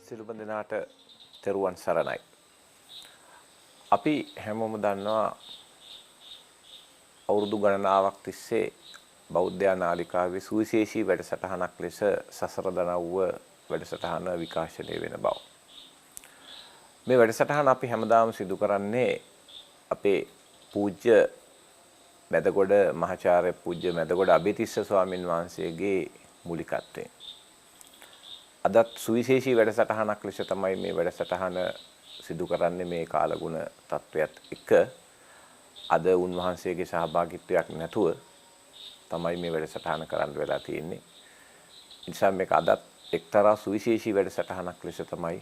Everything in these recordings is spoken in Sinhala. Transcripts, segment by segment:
සිළුම දෙනාට තෙරුවන් සරණයි. අපි හැමෝම දන්නවා අවුරුදු ගණනාවක් තිස්සේ බෞද්ධ නාලිකාවේ සුවිශේෂී වැඩසටහනක් ලෙස සසර දනව්ව වැඩසටහන විකාශනය වෙන බව. මේ වැඩසටහන අපි හැමදාම සිදු කරන්නේ අපේ පූජ්‍ය මැදගොඩ මහාචාර්ය පූජ්‍ය මැදගොඩ අබේතිස්ස ස්වාමින් වහන්සේගේ මූලිකත්වයෙන්. අදත් සුවිශේෂී වැඩසටහනක් ලෙස තමයි මේ වැඩසටහන සිදු කරන්නේ මේ කාලගුණ තත්වයක් එක්ක. අද උන්වහන්සේගේ සහභාගීත්වයක් නැතුව තමයි මේ වැඩසටහන කරන්න වෙලා තියෙන්නේ. නිසා මේක අදත් එක්තරා සුවිශේෂී වැඩසටහනක් ලෙස තමයි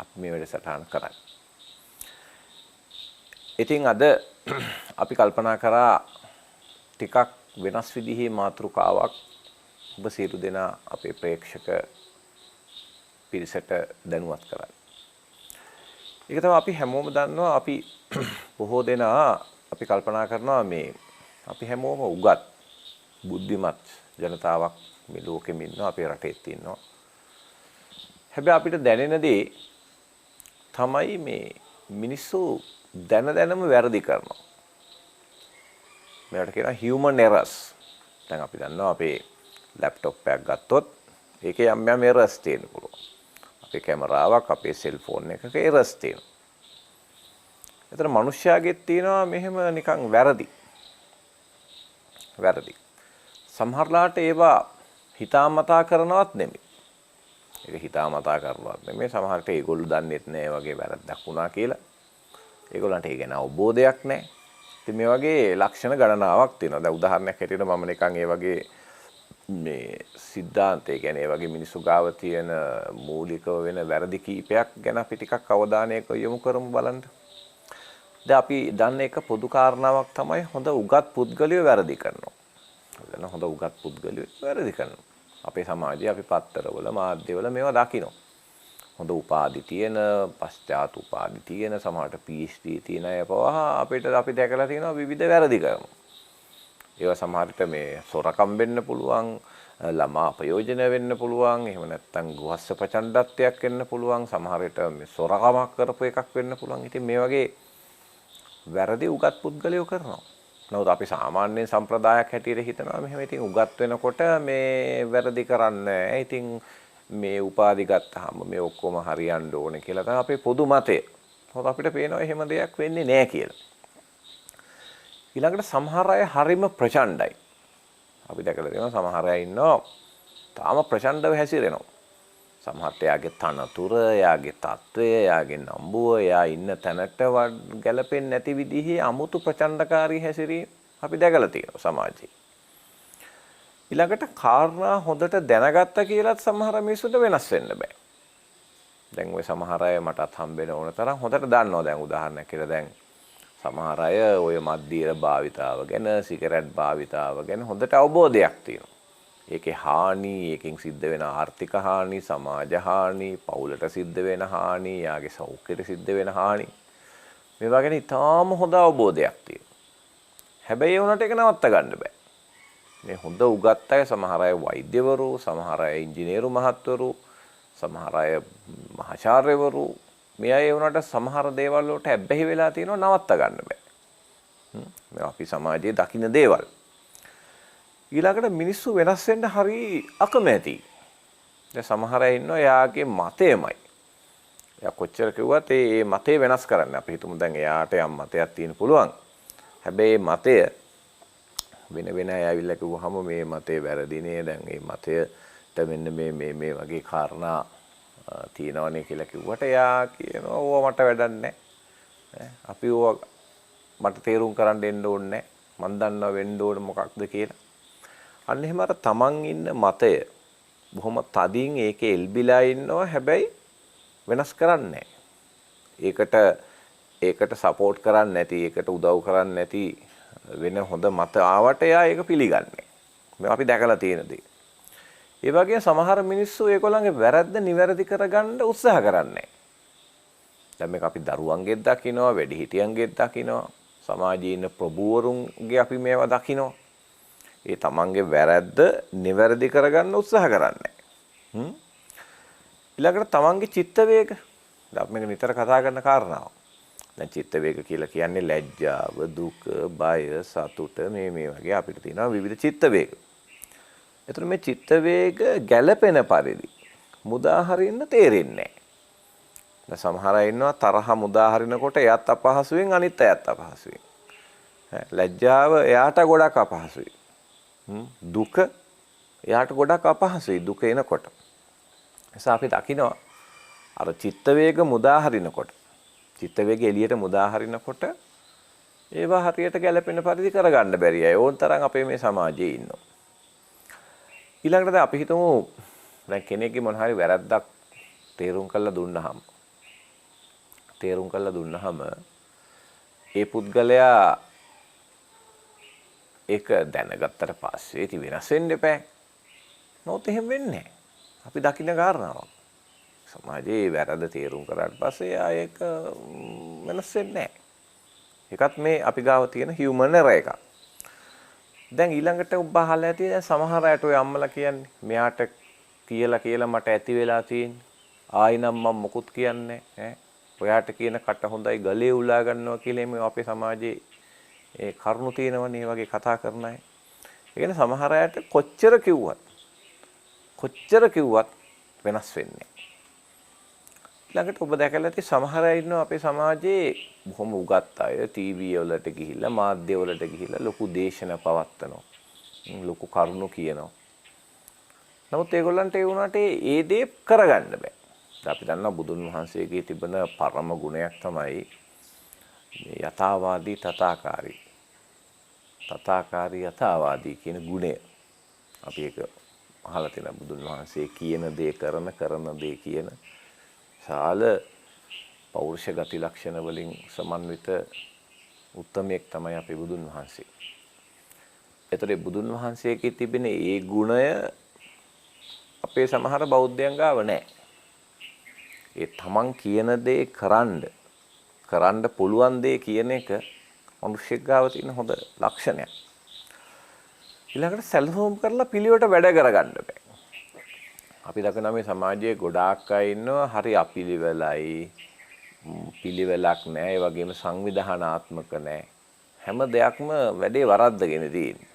අපි මේ වැඩසටහන කරන්නේ. ඉතින් අද අපි කල්පනා කරා ටිකක් වෙනස් විදිහේ මාතෘකාවක් ඔබ සියලු දෙනා අපේ ප්‍රේක්ෂක පිරිසට දැනුවත් කරන්න. ඒක තමයි අපි හැමෝම දන්නවා අපි බොහෝ දෙනා අපි කල්පනා කරනවා මේ අපි හැමෝම උගත් බුද්ධිමත් ජනතාවක් මේ ලෝකෙම ඉන්නවා අපේ රටේ ඉන්නවා. හැබැයි අපිට දැනෙන දේ තමයි මේ මිනිස්සු දැනම වැරදි කරනවා. මේකට කියනවා human errors. දැන් අපි දන්නවා අපේ ලැප්ටොප් එකක් ගත්තොත් ඒකේ යම් errors තියෙන්න පුළුවන්. අපේ කැමරාවක් අපේ සෙල්ෆෝන් එකක errors තියෙනවා. ඒතර මිනිස්යාගෙත් තියෙනවා මෙහෙම නිකන් වැරදි. සමහරලාට ඒවා හිතාමතා කරනවත් නෙමෙයි. ඒක හිතාමතා කරනවත් නෙමෙයි. සමහරට ඒගොල්ලෝ දන්නෙත් නෑ වගේ වැරද්දක් වුණා කියලා. ඒගොල්ලන්ට ඒ ගැන අවබෝධයක් නැහැ. ඉතින් මේ වගේ ලක්ෂණ ගණනාවක් තියෙනවා. දැන් උදාහරණයක් හැටියට මම නිකන් ඒ වගේ මේ સિદ્ધාන්තය කියන්නේ ඒ වගේ මිනිස්සු ගාව තියෙන මූලිකව වෙන වැරදි කීපයක් ගැන අපි ටිකක් අවධානය යොමු කරමු බලන්න. දැන් අපි දන්න එක පොදු කාරණාවක් තමයි හොඳ උගත් පුද්ගලයෝ වැරදි කරනවා. දැන් හොඳ උගත් පුද්ගලයෝ වැරදි කරනවා. අපේ සමාජයේ අපි පත්තරවල මාධ්‍යවල මේවා දකිනවා. හොඳ උපාධි තියෙන, පශ්චාත් උපාධි තියෙන, සමහරට PhD තියෙන අය පවා අපි දැකලා තියෙනවා විවිධ වැරදි කරනවා. ඒවා සමහරට මේ සොරකම් වෙන්න පුළුවන්, ළමා අපයෝජන වෙන්න පුළුවන්, එහෙම නැත්නම් ගෘහස්ස ප්‍රචණ්ඩත්වයක් වෙන්න පුළුවන්, සමහරට මේ සොරකමක් කරපු එකක් වෙන්න පුළුවන්. ඉතින් මේ වගේ වැරදි උගත් පුද්ගලයෝ කරනවා. නමුත් අපි සාමාන්‍යයෙන් සම්ප්‍රදායක් හැටියට හිතනවා මෙහෙම ඉතින් උගත් වෙනකොට මේ වැරදි කරන්නේ. ඉතින් මේ උපාධි ගත්තාම මේ ඔක්කොම හරියන්න ඕනේ කියලා තමයි අපේ පොදු මතය. මොකද අපිට පේනවා එහෙම දෙයක් වෙන්නේ නැහැ කියලා. ඊළඟට සමහර අය හරිම ප්‍රචණ්ඩයි. අපි දැකලා තියෙනවා සමහර අය ඉන්නවා තාම ප්‍රචණ්ඩව හැසිරෙනවා. සමහරට එයාගේ තනතුර, එයාගේ තත්වය, එයාගේ නම්බුව, එයා ඉන්න තැනට ගැලපෙන්නේ නැති විදිහේ අමුතු ප්‍රචණ්ඩකාරී හැසිරීම අපි දැකලා තියෙනවා සමාජයේ. ඊළඟට කාරණා හොඳට දැනගත්තා කියලාත් සමහර මිනිස්සුන්ට වෙනස් වෙන්න බෑ. දැන් ওই සමහර අය මටත් හම්බෙන ඕන තරම් හොඳට දන්නවා. දැන් උදාහරණයක් කියලා දැන් සමහර අය ওই මද්දියර භාවිතාව ගැන, සිගරට් භාවිතාව ගැන හොඳට අවබෝධයක් තියෙනවා. ඒකේ හානි, ඒකෙන් සිද්ධ වෙන ආර්ථික හානි, සමාජ හානි, පවුලට සිද්ධ වෙන හානි, යාගේ සෞඛ්‍යයට සිද්ධ වෙන හානි. මේවා ගැන ඉතාම හොඳ අවබෝධයක් තියෙනවා. හැබැයි ඒ වුණාට ඒක නවත්ත ගන්න බෑ. මේ හොඳ උගත් අය සමහර අය වෛද්‍යවරු, සමහර අය ඉංජිනේරු මහත්වරු, සමහර අය මහාචාර්යවරු. මේ අය වුණාට සමහර දේවල් වලට ඇබ්බැහි වෙලා තියෙනවා නවත්ත ගන්න බෑ. මේ අපි සමාජයේ දකින්න දේවල්. ඊළඟට මිනිස්සු වෙනස් වෙන්න හරි අකමැති. දැන් සමහර අය ඉන්නවා එයාගේ මතයමයි. එයා කොච්චර කිව්වත් ඒ මතය වෙනස් කරන්න. අපි හිතමු දැන් එයාට යම් මතයක් තියෙන පුළුවන්. හැබැයි මතය වෙන අය ඇවිල්ලා කිව්වහම මේ මතේ වැරදිනේ, දැන් මේ මතයට මෙන්න මේ වගේ කාරණා තියෙනවනේ කියලා කිව්වට එයා කියනවා ඕවා මට වැඩක් නැහැ. අපි ඕවා මට තේරුම් කරන්න දෙන්න ඕනේ නැහැ. මන් දන්නවා වෙන්න ඕන මොකක්ද කියලා. අන්න එහෙම අර තමන් ඉන්න මතය බොහොම තදින් ඒකේ එල්බිලා ඉන්නවා. හැබැයි වෙනස් කරන්නේ නැහැ. ඒකට සපෝට් කරන්නේ නැති, ඒකට උදව් කරන්නේ නැති වෙන හොඳ මත ආවට එයා ඒක පිළිගන්නේ. මේ අපි දැකලා තියෙන දේ. ඒ වගේ සමහර මිනිස්සු ඒගොල්ලන්ගේ වැරද්ද නිවැරදි කරගන්න උත්සාහ කරන්නේ. දැන් මේක අපි දරුවන්ගෙත් දකිනවා, වැඩිහිටියන්ගෙත් දකිනවා, සමාජයේ ඉන්න ප්‍රභූවරුන්ගේ අපි මේවා දකිනවා. ඒ තමන්ගේ වැරද්ද නිවැරදි කරගන්න උත්සාහ කරන්නේ. ඊළඟට තමන්ගේ චිත්ත වේග. දැන් මේක නිතර කතා කරන කාරණාවක්. දැන් චිත්ත වේග කියලා කියන්නේ ලැජ්ජාව, දුක, බය, සතුට මේ වගේ අපිට තියෙනවා විවිධ චිත්ත වේග. ඒතර මේ චිත්ත වේග ගැළපෙන පරිදි මුදා හරින්න තේරෙන්නේ නැහැ. දැන් සමහර අය ඉන්නවා තරහ මුදා හරිනකොට එයාත් අපහසුයෙන් අනිත් අයත් අපහසුයෙන්. ලැජ්ජාව එයාට ගොඩක් අපහසුයි. දුක එයාට ගොඩක් අපහසුයි දුක එනකොට. නිසා අපි දකිනවා අර චිත්ත වේග මුදා හරිනකොට චිත්ත වේග එළියට මුදා හරිනකොට ඒවා හරියට ගැලපෙන පරිදි කරගන්න බැරි අය ඕන තරම් අපේ මේ සමාජයේ ඉන්නවා. ඊළඟට දැන් අපි හිතමු දැන් කෙනෙක්ගේ මොන හරි වැරද්දක් තේරුම් කරලා දුන්නාම ඒ පුද්ගලයා ඒක දැනගත්තට පස්සේ ඉති වෙනස් වෙන්න එපා. නෝත් එහෙම වෙන්නේ නැහැ. අපි දකින්න කාරණාවක්. සමාජයේ වැරද්ද තේරුම් කරාට පස්සේ ආයෙක වෙනස් වෙන්නේ නැහැ. ඒකත් මේ අපි ගාව තියෙන හියුමන් එරර් එකක්. දැන් ඊළඟට ඔබ අහලා ඇති දැන් සමහර අයට ඔය අම්මලා කියන්නේ මෙයාට කියලා මට ඇති වෙලා තියෙන්නේ. ආයි නම් මම මොකුත් කියන්නේ නැහැ. ඔයාට කියන කට හොඳයි ගලේ උලා ගන්නවා කියලා මේ අපේ සමාජයේ ඒ කරුණු තියෙනවනේ මේ වගේ කතා කරන අය. ඒ කියන්නේ සමහර අයට කොච්චර කිව්වත් වෙනස් වෙන්නේ නැහැ. ළඟට ඔබ දැකලා ඇති සමහර අය ඉන්නවා අපේ සමාජයේ බොහොම උගත් අය ටීවී වලට ගිහිල්ලා මාධ්‍ය වලට ගිහිල්ලා ලොකු දේශන පවත්වනවා. ලොකු කරුණු කියනවා. නමුත් ඒගොල්ලන්ට ඒ වුණාට ඒ දේ කරගන්න බෑ. අපි දන්නවා බුදුන් වහන්සේගේ තිබෙන පරම ගුණයක් තමයි මේ යථාවාදී තථාකාරී. තථාකාරී යථාවාදී කියන ගුණය. අපි ඒක අහලා තියෙනවා බුදුන් වහන්සේ කියන දේ කරන දේ කියන සාල පෞරුෂ ගති ලක්ෂණ වලින් සමන්විත උත්තමයෙක් තමයි අපේ බුදුන් වහන්සේ. ඒතරේ බුදුන් වහන්සේගේ තිබෙන ඒ ගුණය අපේ සමහර බෞද්ධයන් ගාව නැහැ. ඒ තමන් කියන දේ කරන්න පුළුවන් දේ කියන එක මිනිස්සෙක් ගාව තියෙන හොඳ ලක්ෂණයක්. ඊළඟට සැලසුම් කරලා පිළිවෙලට වැඩ කරගන්න බෑ. අපි දකිනවා මේ සමාජයේ ගොඩාක් අය ඉන්නවා හරි අපිළිවෙලයි පිළිවෙලක් නැහැ. ඒ වගේම සංවිධානාත්මක නැහැ. හැම දෙයක්ම වැඩේ වරද්දගෙන තියෙන්නේ.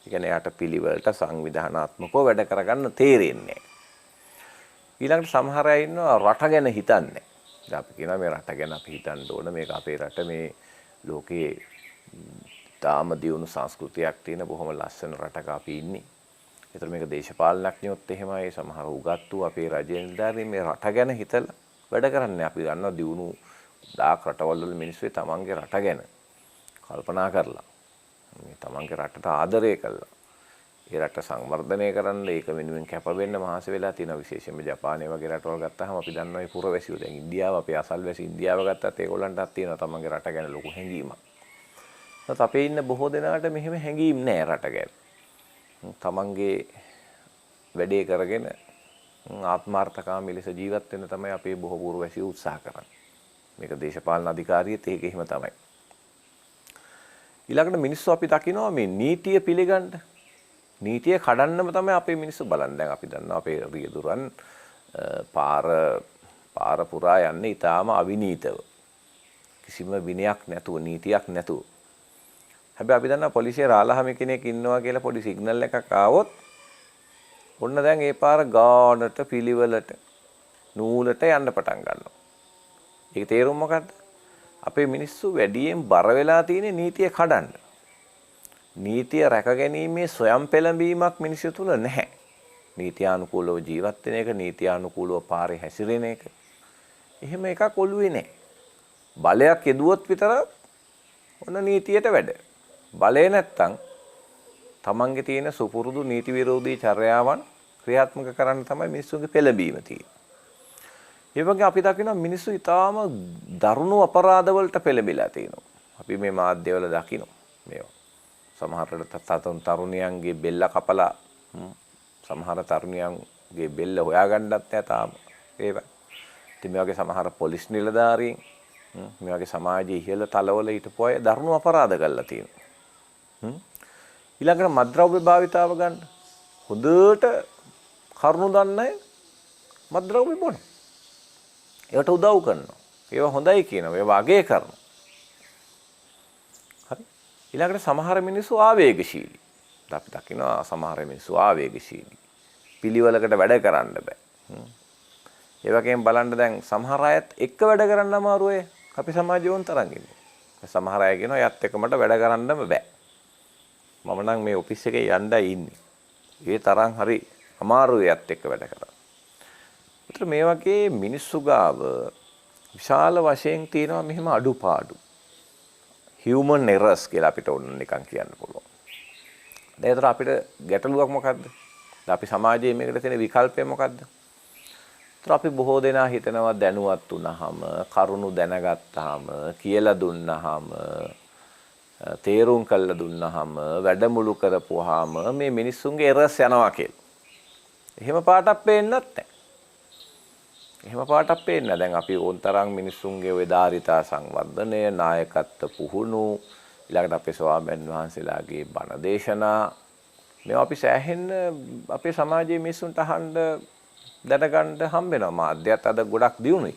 ඒ කියන්නේ යාට පිළිවෙලට සංවිධානාත්මකව වැඩ කරගන්න තේරෙන්නේ නැහැ. ඊළඟට සමහර අය ඉන්නවා රට ගැන හිතන්නේ. දැන් අපි කියනවා මේ රට ගැන අපි හිතන්න ඕන මේක අපේ රට මේ ලෝකේ තාම දියුණු සංස්කෘතියක් තියෙන බොහොම ලස්සන රටක අපි ඉන්නේ. ඒතර මේක දේශපාලනඥයොත් එහෙමයි සමහර උගත්තු අපේ රජයේ නිලධාරීන් මේ රට ගැන හිතලා වැඩ කරන්නේ. අපි දන්නවා දියුණු දාක් රටවල් වල මිනිස්සු තමන්ගේ රට ගැන කල්පනා කරලා මේ තමන්ගේ රටට ආදරය කළා. ඒ රට සංවර්ධනය කරන්න ඒක වෙනුවෙන් කැප වෙන්න මහන්සි වෙලා තියෙනවා. විශේෂයෙන්ම ජපානය වගේ රටවල් ගත්තාම අපි දන්නවා මේ පුරවැසියෝ දැන් ඉන්දියාව අපේ අසල්වැසි ඉන්දියාව ගත්තත් ඒගොල්ලන්ටත් තියෙනවා තමන්ගේ රට ගැන ලොකු හැඟීමක්. ඒත් අපේ ඉන්න බොහෝ දෙනාට මෙහෙම හැඟීම් නැහැ රට ගැන. තමන්ගේ වැඩේ කරගෙන ආත්මార్థකාමී ලෙස ජීවත් වෙන්න තමයි අපේ බොහෝ පුරවැසියෝ උත්සාහ කරන්නේ. මේක දේශපාලන අධිකාරියත් ඒක එහෙම තමයි. ඊළඟට මිනිස්සු අපි දකිනවා මේ නීතිය පිළිගන්න නීතිය කඩන්නම තමයි අපේ මිනිස්සු බලන්නේ. දැන් අපි දන්නවා අපේ රියදුරන් පාර පුරා යන්නේ ඊටාම අවිනීතව. කිසිම විනයක් නැතුව නීතියක් නැතුව. හැබැයි අපි දන්නවා පොලිසිය රාලහම කෙනෙක් ඉන්නවා කියලා පොඩි සිග්නල් එකක් ආවොත් ඔන්න දැන් ඒ පාර ගානට පිළිවෙලට නූලට යන්න පටන් ගන්නවා. ඒක තේරුම මොකද්ද? අපේ මිනිස්සු වැඩියෙන් බර වෙලා තියෙන්නේ නීතිය කඩන්න. නීතිය රැකගැනීමේ සොයම් පෙළඹීමක් මිනිස්සු තුල නැහැ. නීතියානුකූලව ජීවත් වෙන එක, නීතියානුකූලව පාරේ හැසිරෙන එක. එහෙම එකක් ඔළුවේ නැහැ. බලයක් යෙදුවොත් විතරක් ඔන්න නීතියට වැඩ. බලය නැත්තම් තමන්ගේ තියෙන සුපුරුදු නීති විරෝධී චර්යාවන් ක්‍රියාත්මක කරන්න තමයි මිනිස්සුන්ගේ පෙළඹීම තියෙන්නේ. ඒ වගේ අපි දකිනවා මිනිස්සු ඊටාම දරුණු අපරාධ වලට පෙළඹිලා තියෙනවා. අපි මේ මාධ්‍යවල දකිනවා මේවා. සමහරට තරුණියන්ගේ බෙල්ල කපලා සමහර තරුණියන්ගේ බෙල්ල හොයාගන්නත් නැහැ තාම. ඒවා. ඉතින් මේ වගේ සමහර පොලිස් නිලධාරීන් මේ වගේ සමාජයේ ඉහළ තලවල හිටපු අය දරුණු අපරාධ කළා තියෙනවා. ඊළඟට මත්ද්‍රව්‍ය භාවිතාව ගන්න. හොඳට කරුණු දන්නේ මත්ද්‍රව්‍ය බොනවා. ඒවට උදව් කරනවා. ඒවා හොඳයි කියනවා. ඒවා අගය කරනවා. හරි. ඊළඟට සමහර මිනිස්සු ආවේගශීලී. අපි දකිනවා සමහර මිනිස්සු ආවේගශීලී. පිළිවෙලකට වැඩ කරන්න බෑ. ඒ වගේම බලන්න දැන් සමහර අයත් එක්ක වැඩ කරන්න අමාරු අය අපි සමාජයේ වොන් තරම් ඉන්නේ. සමහර අය කියනවා යත් එක්ක මට වැඩ කරන්නම බෑ. මම නම් මේ ඔෆිස් එකේ යන්නයි ඉන්නේ. ඒ තරම් හරි අමාරුයි යත් එක්ක වැඩ කරන්න. ඒතර මේ වගේ මිනිස්සු ගාව විශාල වශයෙන් තියෙනවා මෙහෙම අඩුපාඩු. human errors කියලා අපිට ඕන නිකන් කියන්න පුළුවන්. දැන් ඒතර අපිට ගැටලුවක් මොකද්ද? අපි සමාජයේ මේකට තියෙන විකල්පය මොකද්ද? ඒතර අපි බොහෝ දෙනා හිතනවා දැනුවත් වුණාම, කරුණු දැනගත්තාම, කියලා දුන්නාම, තේරුම් කළා දුන්නාම, වැඩමුළු කරපුවාම මේ මිනිස්සුන්ගේ errors යනවා කියලා. එහෙම පාටක් පේන්නත් නැහැ. එහෙම පාටක් පේන්නේ නැහැ. දැන් අපි ඕන්තරම් මිනිස්සුන්ගේ ওই ධාරිතා සංවර්ධනය, නායකත්ව පුහුණු, ඊළඟට අපේ ස්වාමීන් වහන්සේලාගේ බණ දේශනා මේවා අපි සෑහෙන්න අපේ සමාජයේ මිනිස්සුන්ට අහන්න දැනගන්න හම්බ වෙනවා. මාධ්‍යත් අද ගොඩක් දියුණුයි.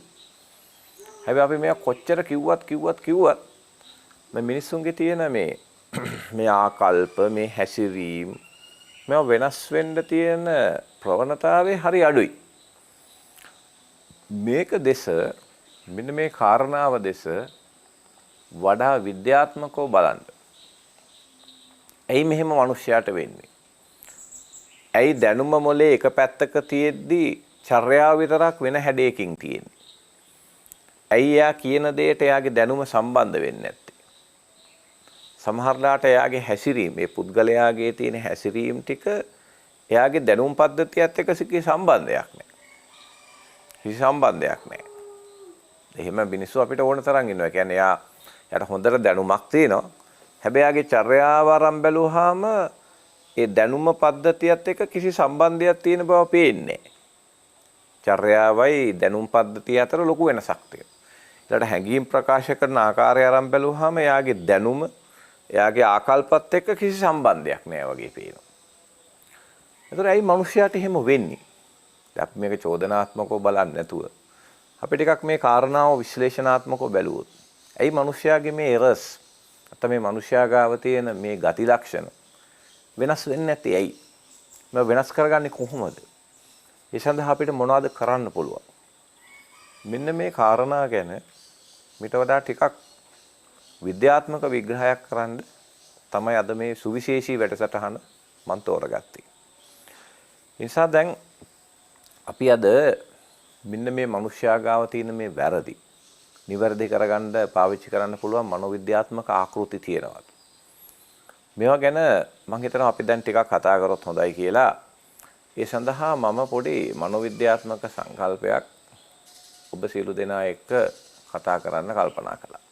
හැබැයි අපි මේවා කොච්චර කිව්වත් මේ මිනිස්සුන්ගේ තියෙන මේ ආකල්ප, මේ හැසිරීම මේවා වෙනස් වෙන්න තියෙන ප්‍රවණතාවය හරි අඩුයි. මේක දෙස මෙන්න මේ කාරණාව දෙස වඩා විද්‍යාත්මකව බලන්න. ඇයි මෙහෙම මිනිස්සයාට වෙන්නේ? ඇයි දැනුම මොලේ එක පැත්තක තියෙද්දි චර්යාව විතරක් වෙන හැඩයකින් තියෙන්නේ? ඇයි එයා කියන දෙයට එයාගේ දැනුම සම්බන්ධ වෙන්නේ නැත්තේ? සමහරලාට එයාගේ හැසිරීම, මේ පුද්ගලයාගේ තියෙන හැසිරීම ටික එයාගේ දැනුම් පද්ධතියත් එක්ක සිකේ සම්බන්ධයක් නැහැ. කිසි සම්බන්ධයක් නැහැ. එහෙම මිනිස්සු අපිට ඕන තරම් ඉන්නවා. කියන්නේ එයාට හොඳට දැනුමක් තියෙනවා. හැබැයි එයාගේ චර්යාව අරන් බැලුවාම ඒ දැනුම පද්ධතියත් එක්ක කිසි සම්බන්ධයක් තියෙන බව පේන්නේ නැහැ. චර්යාවයි දැනුම් පද්ධතිය අතර ලොකු වෙනසක් තියෙනවා. ඊළඟට හැඟීම් ප්‍රකාශ කරන ආකාරය අරන් බැලුවාම එයාගේ දැනුම, එයාගේ ආකල්පත් එක්ක කිසි සම්බන්ධයක් නැහැ වගේ පේනවා. ඒතර ඇයි මිනිස්යාට එහෙම වෙන්නේ? අපි මේක චෝදනාත්මකව බලන්නේ නැතුව අපි ටිකක් මේ කාරණාව විශ්ලේෂණාත්මකව බැලුවොත් ඇයි මිනිස්යාගේ මේ errors නැත්නම් මේ මිනිස්යා ගාව තියෙන මේ ගති ලක්ෂණ වෙනස් වෙන්නේ නැත්තේ ඇයි? මේ වෙනස් කරගන්නේ කොහොමද? ඒ සඳහා අපිට මොනවද කරන්න පුළුවන්? මෙන්න මේ කාරණා ගැන මිට වඩා ටිකක් විද්‍යාත්මක විග්‍රහයක් කරන්න තමයි අද මේ සුවිශේෂී වැඩසටහන මම තෝරගත්තේ. නිසා දැන් අපි අද මෙන්න මේ මිනිස්යා ගාව තියෙන මේ වැරදි නිවැරදි කරගන්න පාවිච්චි කරන්න පුළුවන් මනෝවිද්‍යාත්මක ආකෘති තියෙනවා. මේවා ගැන මම හිතනවා අපි දැන් ටිකක් කතා කරොත් හොඳයි කියලා. ඒ සඳහා මම පොඩි මනෝවිද්‍යාත්මක සංකල්පයක් ඔබ සියලු දෙනා එක්ක කතා කරන්න කල්පනා කළා.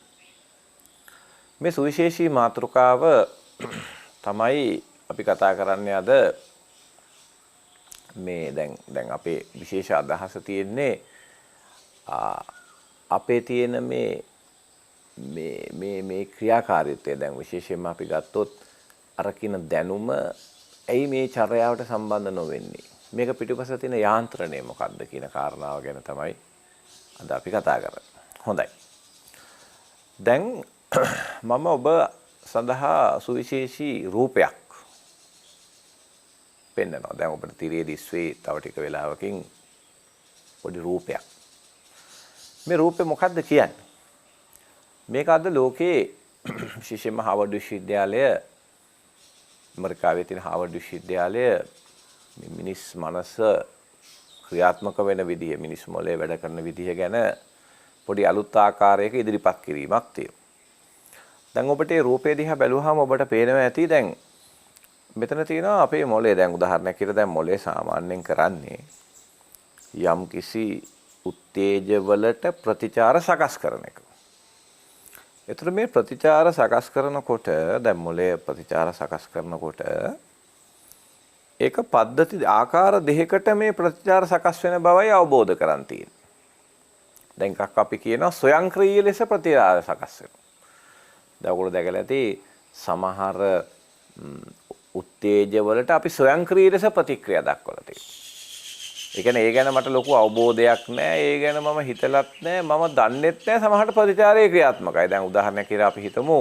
මේ සුවිශේෂී මාතෘකාව තමයි අපි කතා කරන්නේ අද. මේ දැන් අපේ විශේෂ අදහස තියෙන්නේ අපේ තියෙන මේ ක්‍රියාකාරීත්වය. දැන් විශේෂයෙන්ම අපි ගත්තොත් අරකින දැනුම ඇයි මේ චර්යාවට සම්බන්ධ නොවෙන්නේ? මේක පිටුපස තියෙන යාන්ත්‍රණය මොකක්ද කියන කාරණාව ගැන තමයි අද අපි කතා කරන්නේ. හොඳයි. දැන් මම ඔබ සඳහා සුවිශේෂී රූපයක් පෙන්නනවා. දැන් ඔබට තිරේ දිස්වේ තව ටික වෙලාවකින් පොඩි රූපයක්. මේ රූපේ මොකද්ද කියන්නේ? මේක අද ලෝකේ විශේෂයෙන්ම හාවර්ඩ් විශ්වවිද්‍යාලය, ඇමරිකාවේ තියෙන හාවර්ඩ් විශ්වවිද්‍යාලය මිනිස් මනස ක්‍රියාත්මක වෙන විදිය, මිනිස් මොළේ වැඩ කරන විදිය ගැන පොඩි අලුත් ආකාරයක ඉදිරිපත් කිරීමක් තියෙනවා. දැන් ඔබට මේ රූපය දිහා බැලුවාම ඔබට පේනවා ඇති දැන් මෙතන තියෙනවා අපේ මොළේ. දැන් උදාහරණයක් විදිහට දැන් මොළේ සාමාන්‍යයෙන් කරන්නේ යම් කිසි උත්තේජවලට ප්‍රතිචාර සකස් කරන එක. ඒතර මේ ප්‍රතිචාර සකස් කරනකොට දැන් මොළේ ප්‍රතිචාර සකස් කරනකොට ඒක පද්ධති ආකාර දෙකකට මේ ප්‍රතිචාර සකස් වෙන බවයි අවබෝධ කරන් තියෙන්නේ. දැන් එකක් අපි කියනවා ස්වයංක්‍රීය ලෙස ප්‍රතිචාර සකස් වෙනවා. දැන් ඔයගොල්ලෝ දැකලා ඇති සමහර උත්තේජවලට අපි ස්වයංක්‍රීය ලෙස ප්‍රතික්‍රියා දක්වලා තියෙනවා. ඒ කියන්නේ ඒ ගැන මට ලොකු අවබෝධයක් නැහැ. ඒ ගැන මම හිතලත් නැහැ. මම දන්නෙත් නැහැ සමහරට ප්‍රතිචාරයේ ක්‍රියාත්මකයි. දැන් උදාහරණයක් කියලා අපි හිතමු.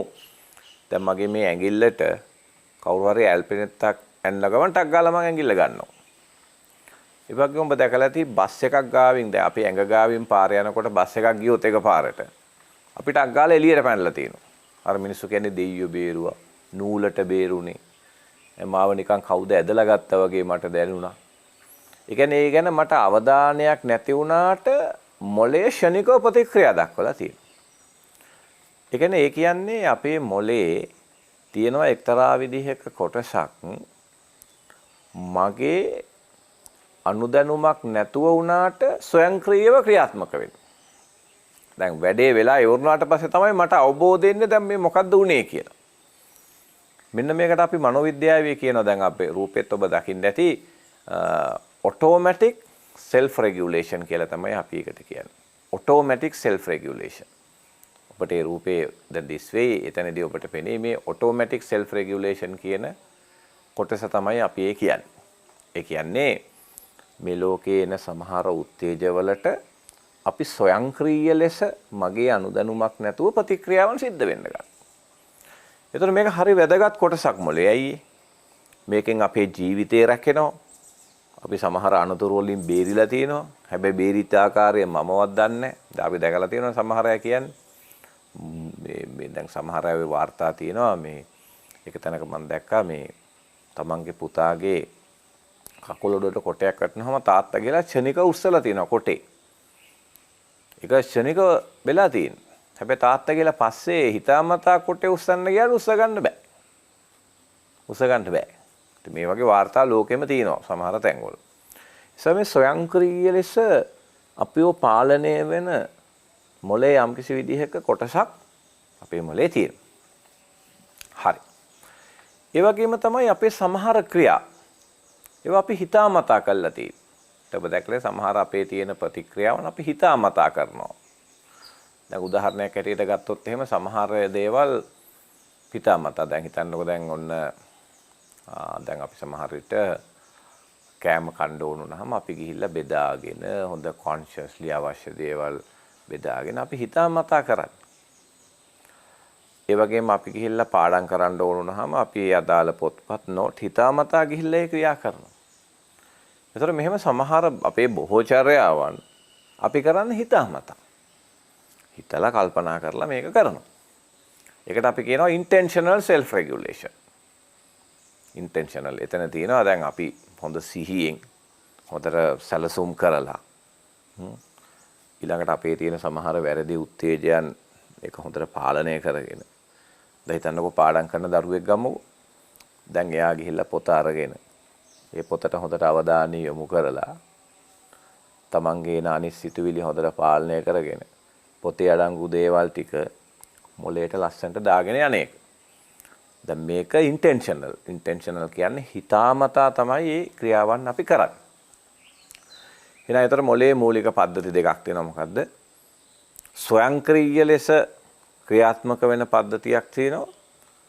දැන් මගේ මේ ඇඟිල්ලට කවුරු හරි ඇල්පිනෙත්තක් ඇන්න ගමන් ටක් ගාලා මම ඇඟිල්ල ගන්නවා. ඒ වගේම ඔබ දැකලා ඇති බස් එකක් ගාවින් දැන් අපි ඇඟ ගාවින් පාර යනකොට බස් එකක් ගියොත් එක පාරට අපිට ටක් ගාලා එළියට පැනලා තියෙනවා. අර මිනිස්සු කියන්නේ දෙයියෝ බේරුවා, නූලට බේරුනේ. මාව නිකන් කවුද ඇදලා ගත්තා වගේ මට දැනුණා. ඒ කියන්නේ ඒ ගැන මට අවධානයක් නැති වුණාට මොලේ ෂණිකව ප්‍රතික්‍රියා දක්වලා තියෙනවා. ඒ කියන්නේ අපේ මොලේ තියෙනවා එක්තරා විදිහක කොටසක් මගේ අනුදැනුමක් නැතුව වුණාට ස්වයංක්‍රීයව ක්‍රියාත්මක වෙනවා. දැන් වැඩේ වෙලා ඉවරුණාට පස්සේ තමයි මට අවබෝධ වෙන්නේ දැන් මේ මොකද්ද වුනේ කියලා. මෙන්න මේකට අපි මනෝවිද්‍යාවේ කියනවා දැන් අපේ රූපෙත් ඔබ දකින්න ඇති automatic self regulation කියලා තමයි අපි ඒකට කියන්නේ. automatic self regulation. ඔබට ඒ රූපේ දැන් this way එතනදී ඔබට පෙනේ මේ automatic self regulation කියන කොටස තමයි අපි ඒ කියන්නේ. ඒ කියන්නේ මේ ලෝකේ එන සමහර උත්තේජවලට අපි ස්වයංක්‍රීය ලෙස මගේ අනුදැනුමක් නැතුව ප්‍රතික්‍රියාවන් සිද්ධ වෙන්න ගන්නවා. ඒතර මේක හරි වැදගත් කොටසක් මොලේ. ඇයි? මේකෙන් අපේ ජීවිතේ රැකෙනවා. අපි සමහර අනතුරු වලින් බේරිලා තියෙනවා. හැබැයි බේරිත ආකාරය මමවත් දන්නේ නැහැ. දැන් අපි දැකලා තියෙනවා සමහර අය කියන්නේ මේ දැන් සමහර අය වාර්තා තියෙනවා මේ එක තැනක මම දැක්කා මේ තමන්ගේ පුතාගේ කකුල උඩට කොටයක් වැටෙනවම තාත්තා ගිහලා ක්ෂණික උස්සලා තියෙනවා කොටේ. ඒක ක්ෂණික වෙලා තියෙන. හැබැයි තාත්තා ගිහලා පස්සේ හිතාමතා කොටේ උස්සන්න ගියාට උස්ස ගන්න බෑ. උස්ස ගන්න බෑ. ඉතින් මේ වගේ වාර්තා ලෝකෙම තියෙනවා සමහර තැන්වල. මේ ස්වයංක්‍රීය ලෙස අපිව පාලනය වෙන මොලේ යම්කිසි විදිහක කොටසක් අපේ මොලේ තියෙනවා. හරි. ඒ වගේම තමයි අපේ සමහර ක්‍රියා ඒවා අපි හිතාමතා කරලා තියෙන්නේ. ඔබ දැක්කේ සමහර අපේ තියෙන ප්‍රතික්‍රියාවන් අපි හිතාමතා කරනවා. දැන් උදාහරණයක් ඇටියට ගත්තොත් එහෙම සමහර දේවල් හිතාමතා දැන් හිතන්නකො දැන් ඔන්න දැන් අපි සමහර විට කෑම කන්න ඕන වුණාම අපි ගිහිල්ලා බෙදාගෙන හොඳ කොන්ෂස්ලි අවශ්‍ය දේවල් බෙදාගෙන අපි හිතාමතා කරන්නේ. ඒ වගේම අපි ගිහිල්ලා පාඩම් කරන්න ඕන වුණාම අපි අදාළ පොත්පත් නෝට් හිතාමතා ගිහිල්ලා ඒ ක්‍රියා කරනවා. ඒතර මෙහෙම සමහර අපේ බොහෝ චර්යාවන් අපි කරන්නේ හිතාමතා. හිතලා කල්පනා කරලා මේක කරනවා. ඒකට අපි කියනවා intentional self regulation. intentional එතන තියෙනවා දැන් අපි හොඳ සිහියෙන් හොඳට සැලසුම් කරලා ඊළඟට අපේ තියෙන සමහර වැරදි උත්තේජයන් ඒක හොඳට පාලනය කරගෙන දැන් හිතන්නකෝ පාඩම් කරන දරුවෙක් ගමුකෝ. දැන් එයා ගිහිල්ලා පොත අරගෙන ඒ පොතට හොඳට අවධානය යොමු කරලා තමන්ගේ නානිස් සිතුවිලි හොඳට පාලනය කරගෙන පොතේ අඩංගු දේවල් ටික මොලේට ලස්සනට දාගෙන යන්නේ. දැන් මේක intentional. intentional කියන්නේ හිතාමතා තමයි මේ ක්‍රියාවන් අපි කරන්නේ. එහෙනම් ඒතර මොලේ මූලික පද්ධති දෙකක් තියෙනවා. මොකද්ද? ස්වයංක්‍රීය ලෙස ක්‍රියාත්මක වෙන පද්ධතියක් තියෙනවා.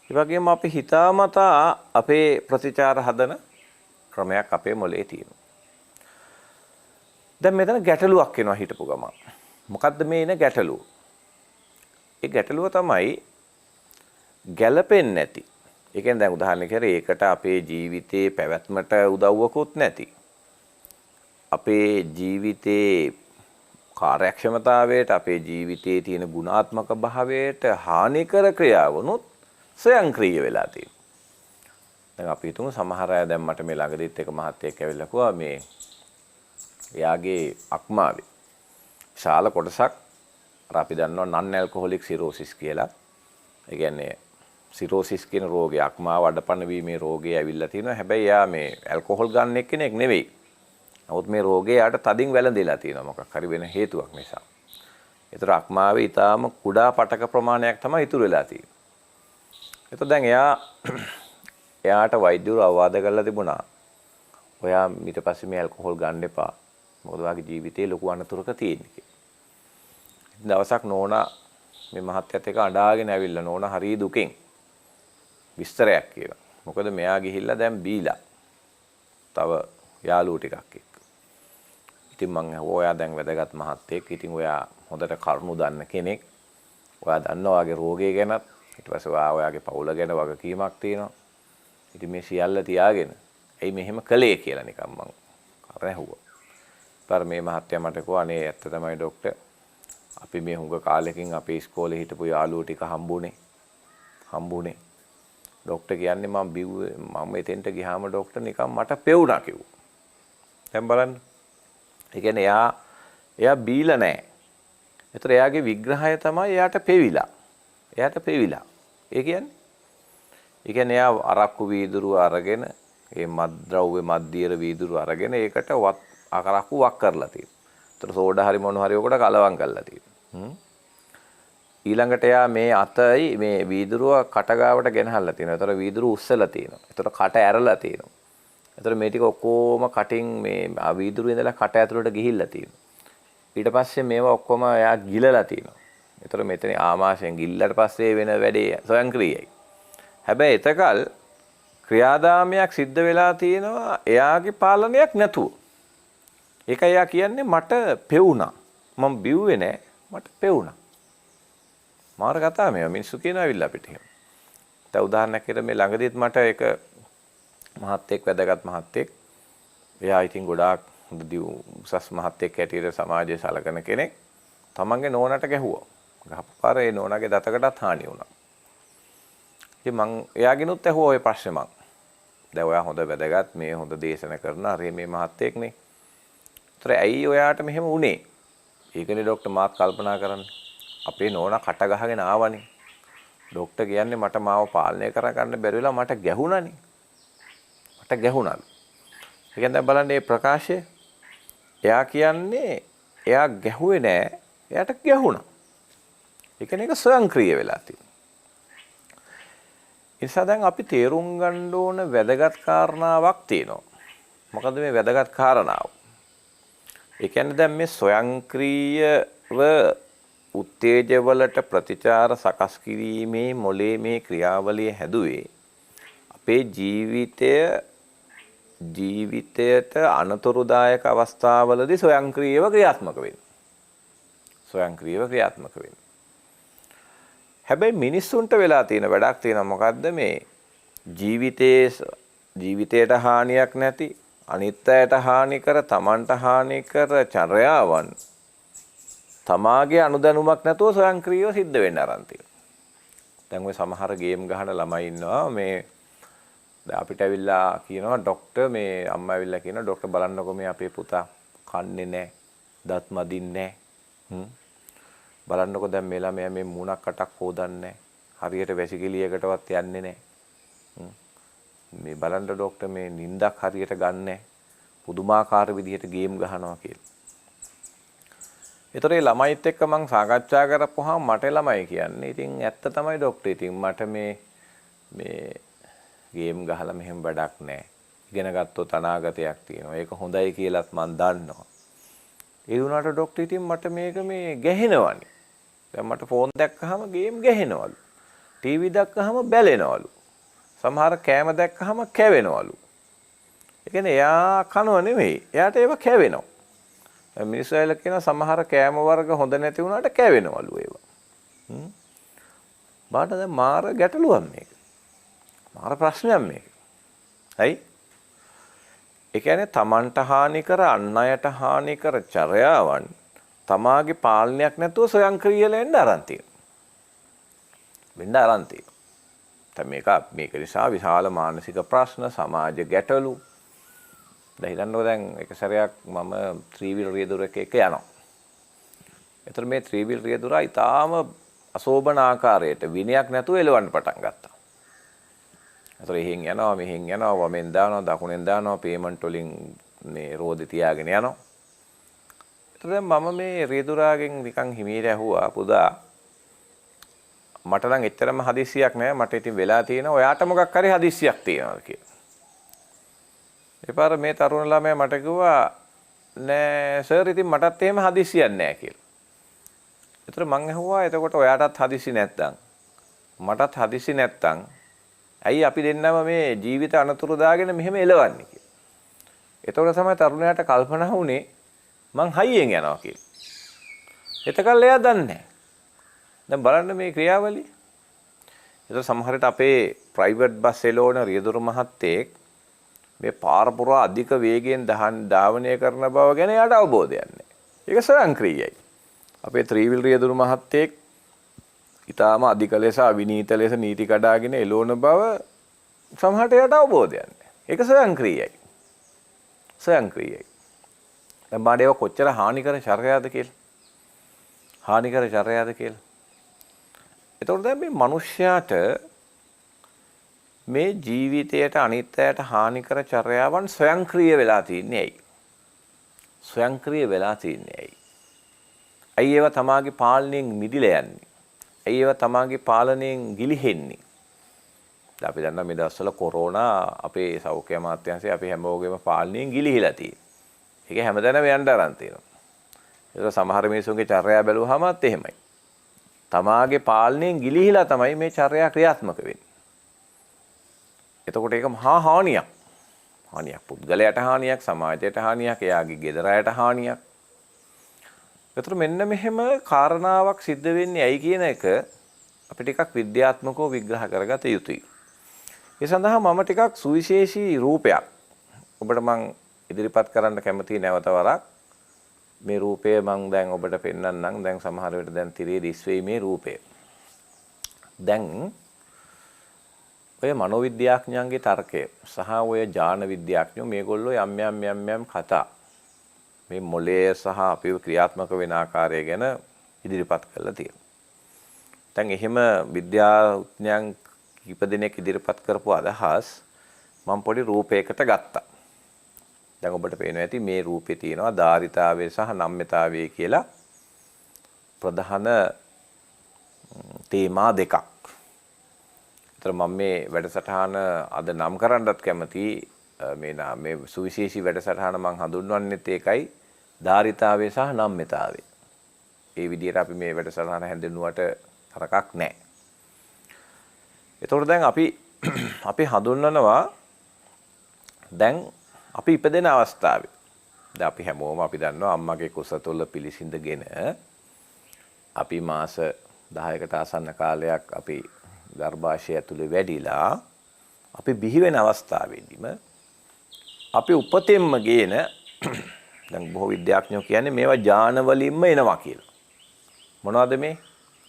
ඒ වගේම අපි හිතාමතා අපේ ප්‍රතිචාර හදන ක්‍රමයක් අපේ මොලේ තියෙනවා. දැන් මෙතන ගැටලුවක් එනවා හිටපු ගමන්. මොකද්ද මේ එන ගැටලුව? ඒ ගැටලුව තමයි ගැළපෙන්නේ නැති. ඒ කියන්නේ දැන් උදාහරණයක් කරේ ඒකට අපේ ජීවිතේ පැවැත්මට උදව්වකුත් නැති. අපේ ජීවිතේ කාර්යක්ෂමතාවයට අපේ ජීවිතයේ තියෙන ගුණාත්මක භාවයට හානිකර ක්‍රියාවනුත් ස්වයංක්‍රීය වෙලා තියෙනවා. දැන් අපි හිතමු සමහර අය දැන් මට මේ ළඟදීත් එක මහත්තයෙක් ඇවිල්ලා කිව්වා මේ එයාගේ අක්මාවේ විශාල කොටසක් අර අපි දන්නවා non alcoholic cirrhosis කියලා. ඒ කියන්නේ සිරෝසිස් කියන රෝගය අක්මාව අඩපණ වීමේ රෝගය ඇවිල්ලා තිනවා. හැබැයි එයා මේ ඇල්කොහොල් ගන්න එක්කෙනෙක් නෙවෙයි. නමුත් මේ රෝගේ යාට තදින් වැළඳිලා තියෙනවා මොකක් හරි වෙන හේතුවක් නිසා. ඒතර අක්මාවේ ඊටාම කුඩා පටක ප්‍රමාණයක් තමයි ඉතුරු වෙලා තියෙන්නේ. ඒතර දැන් එයාට වෛද්‍යවරු අවවාද කරලා තිබුණා. ඔයා ඊට පස්සේ මේ ඇල්කොහොල් ගන්න එපා. මොකද ඔයාගේ ජීවිතේ ලොකු අනතුරක තියෙන්නේ කියලා. දවසක් නෝනා මේ මහත්තයත් එක්ක අඬාගෙන ඇවිල්ලා නෝනා හරි දුකෙන් විස්තරයක් කියනවා. මොකද මෙයා ගිහිල්ලා දැන් බීලා. තව යාළුවෝ ටිකක් එක්ක. ඉතින් මං අහුවා ඔයා දැන් වැදගත් මහත්තයෙක්. ඉතින් ඔයා හොඳට කරුණු දන්න කෙනෙක්. ඔයා දන්නවා ඔයාගේ රෝගය ගැනත්. ඊට පස්සේ ඔයාගේ පවුල ගැන වගකීමක් තියෙනවා. ඉතින් මේ සියල්ල තියාගෙන ඇයි මෙහෙම කළේ කියලා නිකන් මං අර ඇහුවා. ඊපර මේ මහත්තයා මට කිව්වා අනේ ඇත්ත තමයි ડોක්ටර්. අපි මේ හුඟ කාලෙකින් අපේ ඉස්කෝලේ හිටපු යාළුවෝ ටික හම්බුනේ. ડોක්ටර් කියන්නේ මම එතෙන්ට ගියාම ડોක්ටර් නිකන් මට පෙවුනා කිව්වා. දැන් බලන්න. ඒ කියන්නේ එයා බීලා නැහැ. ඒතර එයාගේ විග්‍රහය තමයි එයාට පෙවිලා. ඒ කියන්නේ එයා අරක්කු වීදුරුව අරගෙන ඒ මත්ද්‍රව්‍ය මද්දියර වීදුරුව අරගෙන ඒකට අරක්කු වක් කරලා තියෙනවා. ඒතර සෝඩා හරි මොන හරි ඔකට කලවම් කරලා තියෙනවා. ඊළඟට එයා මේ අතයි මේ වීදුරුව කට ගාවට ගෙනහල්ලා තියෙනවා. ඒතර වීදුරුව උස්සලා තියෙනවා. ඒතර කට ඇරලා තියෙනවා. ඒතර මේ ටික ඔක්කොම කටින් මේ වීදුරුවේ ඉඳලා කට ඇතුළට ගිහිල්ලා තියෙනවා. ඊට පස්සේ මේවා ඔක්කොම එයා ගිලලා තියෙනවා. ඒතර මෙතන ආමාශයෙන් ගිල්ලට පස්සේ වෙන වැඩේ ස්වයංක්‍රීයයි. හැබැයි එතකල් ක්‍රියාදාමයක් සිද්ධ වෙලා තියෙනවා එයාගේ පාලනයක් නැතුව. ඒකයි එයා කියන්නේ මට පෙවුනා. මම බිව්වේ නෑ මට පෙවුනා. මාර කතා මේවා මිනිස්සු කියනවා ඇවිල්ලා අපිට එහෙම. දැන් උදාහරණයක් විදිහට මේ ළඟදීත් මට එක මහත්තයෙක් වැදගත් මහත්තයෙක්. එයා ඉතින් ගොඩාක් හොඳ උසස් මහත්තයෙක් හැටියට සමාජයේ සලකන කෙනෙක්. තමන්ගේ නෝනට ගැහුවා. ගහපු පාර ඒ නෝනාගේ දතකටත් හානි වුණා. ඉතින් මං එයාගෙනුත් ඇහුවා ওই ප්‍රශ්නේ මං. දැන් ඔයා හොඳ වැදගත් මේ හොඳ දේශන කරන හරි මේ මහත්තයෙක්නේ. ඒතර ඇයි ඔයාට මෙහෙම වුනේ? ඒකනේ ડોක්ටර් මාත් කල්පනා කරන්නේ. අපේ නෝනා කට ගහගෙන ආවනේ. ડોක්ටර් කියන්නේ මට මාව පාලනය කරගන්න බැරි වෙලා මට ගැහුණානේ. මට ගැහුණාලු. ඒ කියන්නේ දැන් බලන්න මේ ප්‍රකාශය. එයා කියන්නේ එයා ගැහුවේ නෑ. එයාට ගැහුණා. ඒ කියන්නේ ඒක ස්වයංක්‍රීය වෙලා තියෙනවා. ඒ නිසා දැන් අපි තේරුම් ගන්න ඕන වැදගත් කාරණාවක් තියෙනවා. මොකද මේ වැදගත් කාරණාව? ඒ කියන්නේ දැන් මේ ස්වයංක්‍රීයව උත්තේජවලට ප්‍රතිචාර සකස් කිරීමේ මොලේ මේ ක්‍රියාවලිය හැදුවේ අපේ ජීවිතයට අනතුරුදායක අවස්ථාවලදී ස්වයංක්‍රීයව ක්‍රියාත්මක වෙන්නේ. හැබැයි මිනිස්සුන්ට වෙලා තියෙන වැඩක් තියෙනවා මොකද්ද මේ ජීවිතයට හානියක් නැති අනිත් අයට හානි කර තමන්ට හානි කර චර්යාවන් තමාගේ අනුදැනුමක් නැතුව ස්වයංක්‍රීයව සිද්ධ වෙන්න ආරම්භ තියෙනවා. දැන් ඔය සමහර ගේම් ගහන ළමයි ඉන්නවා මේ දැන් අපිට ඇවිල්ලා කියනවා ડોක්ටර් මේ අම්මා ඇවිල්ලා කියනවා ડોක්ටර් බලන්නකෝ මේ අපේ පුතා කන්නේ නැහැ දත් මදින්නේ නැහැ බලන්නකෝ දැන් මේ ළමයා මේ මූණක් කටක් හොදන්නේ හරියට වැසිකිළියකටවත් යන්නේ නැහැ මේ බලන්න ડોක්ටර් මේ නිින්දක් හරියට ගන්නෑ පුදුමාකාර විදිහට ගේම් ගහනවා කියලා. ඒතර ඒ ළමයිත් එක්ක මම සාකච්ඡා කරපුවාම මට ළමයි කියන්නේ ඉතින් ඇත්ත තමයි ડોක්ටර් ඉතින් මට මේ ගේම් ගහලා මෙහෙම වැඩක් නැහැ. ඉගෙන ගත්තොත් අනාගතයක් තියෙනවා. ඒක හොඳයි කියලාත් මම දන්නවා. ඒ වුණාට ડોක්ටර් ඉතින් මට මේක මේ ගැහෙනවනේ. දැන් මට ෆෝන් දැක්කහම ගේම් ගැහෙනවලු. ටීවී දැක්කහම බැලෙනවලු. සමහර කෑම දැක්කහම කැවෙනවලු. ඒ කියන්නේ එයා කනව නෙමෙයි. එයාට ඒව කැවෙනවා. මිනිස්සු අයලා කියන සමහර කෑම වර්ග හොඳ නැති වුණාට කැවෙනවලු ඒවා. බාට දැන් මාර ගැටලුවක් මේක. මාර ප්‍රශ්නයක් මේක. හරි? ඒ කියන්නේ තමන්ට හානි කර අන් අයට හානි කර චර්යාවන් තමාගේ පාලනයක් නැතුව ස්වයංක්‍රීය වෙන්න ආරම්භ තියෙනවා. මේක නිසා විශාල මානසික ප්‍රශ්න සමාජ ගැටලු දැන් හිතන්නකෝ දැන් එක සැරයක් මම ත්‍රිවිල් රියදුරක එක යනවා. ඒතර මේ ත්‍රිවිල් රියදුරා ඊටාම අශෝභන ආකාරයට විනයක් නැතුව එලවන්න පටන් ගත්තා. ඒතර එහෙන් යනවා මෙහෙන් යනවා වමෙන් දානවා දකුණෙන් දානවා පේමන්ට් වලින් මේ රෝදේ තියාගෙන යනවා. ඒතර දැන් මම මේ රියදුරාගෙන් නිකන් හිමීර ඇහුවා පුදා මට නම් එච්චරම හදිස්සියක් නැහැ මට ඉතින් වෙලා තියෙනවා ඔයාට මොකක් හරි හදිස්සියක් තියෙනවද කියලා. එපාර මේ තරුණ ළමයා මට කිව්වා නෑ සර් ඉතින් මටත් එහෙම හදිස්සියක් නෑ කියලා. ඒතර මං අහුවා එතකොට ඔයාටත් හදිස්සි නැත්තම් මටත් හදිස්සි නැත්තම් ඇයි අපි දෙන්නම මේ ජීවිත අනතුරු දාගෙන මෙහෙම එලවන්නේ කියලා. එතකොට තමයි තරුණයාට කල්පනා වුණේ මං හයියෙන් යනවා කියලා. එතකල් එයා දන්නේ නැහැ. දැන් බලන්න මේ ක්‍රියාවලිය. ඒතර සමහර විට අපේ ප්‍රයිවට් බස් එළවන රියදුරු මහත්තයෙක් මේ පාර පුරා අධික වේගයෙන් ධාවනය කරන බව ගැන යාට අවබෝධයක් නැහැ. ඒක ස්වයංක්‍රීයයි. අපේ ත්‍රිවිල් රියදුරු මහත්තයෙක් ඊටාම අධික ලෙස අවිනීත ලෙස නීති කඩාගෙන එළවන බව සමහරට යාට අවබෝධයක් නැහැ. ඒක ස්වයංක්‍රීයයි. ස්වයංක්‍රීයයි. දැන් බාඩේව කොච්චර හානිකර චර්යාවද කියලා. හානිකර චර්යාවද කියලා. එතකොට දැන් මේ මිනිස්යාට මේ ජීවිතයට අනිත්‍යයට හානිකර චර්යාවන් ස්වයංක්‍රීය වෙලා තින්නේ ඇයි? ස්වයංක්‍රීය වෙලා තින්නේ ඇයි? ඇයි ඒවා තමාගේ පාලනයෙන් මිදිලා යන්නේ? ඇයි ඒවා තමාගේ පාලනයෙන් ගිලිහෙන්නේ? දැන් අපි දන්නා මේ දවස්වල කොරෝනා අපේ සෞඛ්‍ය අමාත්‍යාංශය අපි හැමෝගෙම පාලනයෙන් ගිලිහිලා තියෙනවා. ඒක හැමදැනම යන්න අරන් තියෙනවා. ඒක සමහර මිනිසුන්ගේ චර්යාව බැලුවාමත් එහෙමයි. තමාගේ පාලනයෙන් ගිලිහිලා තමයි මේ චර්යා ක්‍රියාත්මක වෙන්නේ. එතකොට ඒක මහා හානියක්. හානියක් පුද්ගලයාට හානියක්, සමාජයට හානියක්, එයාගේ ගෙදරයට හානියක්. ඒතර මෙන්න මෙහෙම කාරණාවක් සිද්ධ වෙන්නේ ඇයි කියන එක අපි ටිකක් විද්‍යාත්මකව විග්‍රහ කරගත යුතුයි. ඒ සඳහා මම ටිකක් සුවිශේෂී රූපයක් ඔබට මම ඉදිරිපත් කරන්න කැමතියි නැවත වරක්. මේ රූපය මම දැන් ඔබට පෙන්වන්නම්. දැන් සමහර විට දැන් තිරේ දිස් වෙයි මේ රූපය. දැන් ඔය මනෝවිද්‍යාඥයන්ගේ තර්කය සහ ඔය ඥාන විද්‍යාඥයෝ මේගොල්ලෝ යම් කතා මේ මොළය සහ අපේ ක්‍රියාත්මක වෙන ආකාරය ගැන ඉදිරිපත් කරලා තියෙනවා. දැන් එහෙම විද්‍යාඥයන් කීප දෙනෙක් ඉදිරිපත් කරපු අදහස් මම පොඩි රූපයකට ගත්තා. දැන් ඔබට පේනවා ඇති මේ රූපේ තියෙනවා ධාරිතාවය සහ නම්‍යතාවය කියලා ප්‍රධාන තේමා දෙකක්. ඒතර මම මේ වැඩසටහන අද නම් කරන්නත් කැමතියි. මේ සුවිශේෂී වැඩසටහන මම හඳුන්වන්නෙත් ඒකයි ධාරිතාවය සහ නම්‍යතාවය. ඒ විදිහට අපි මේ වැඩසටහන හැඳින්නුවට තරකක් නැහැ. ඒතකොට දැන් අපි හඳුන්වනවා දැන් අපි ඉපදෙන අවස්ථාවේ. දැන් අපි හැමෝම අපි දන්නවා අම්මගේ කුස තුළ පිළිසිඳගෙන අපි මාස 10කට ආසන්න කාලයක් අපි ගර්භාෂය ඇතුලේ වැඩිලා අපි බිහි වෙන අවස්ථාවේදීම අපි උපතෙන්ම ගේන දැන් බොහෝ විද්‍යාඥයෝ කියන්නේ මේවා ඥාන වලින්ම එනවා කියලා. මොනවද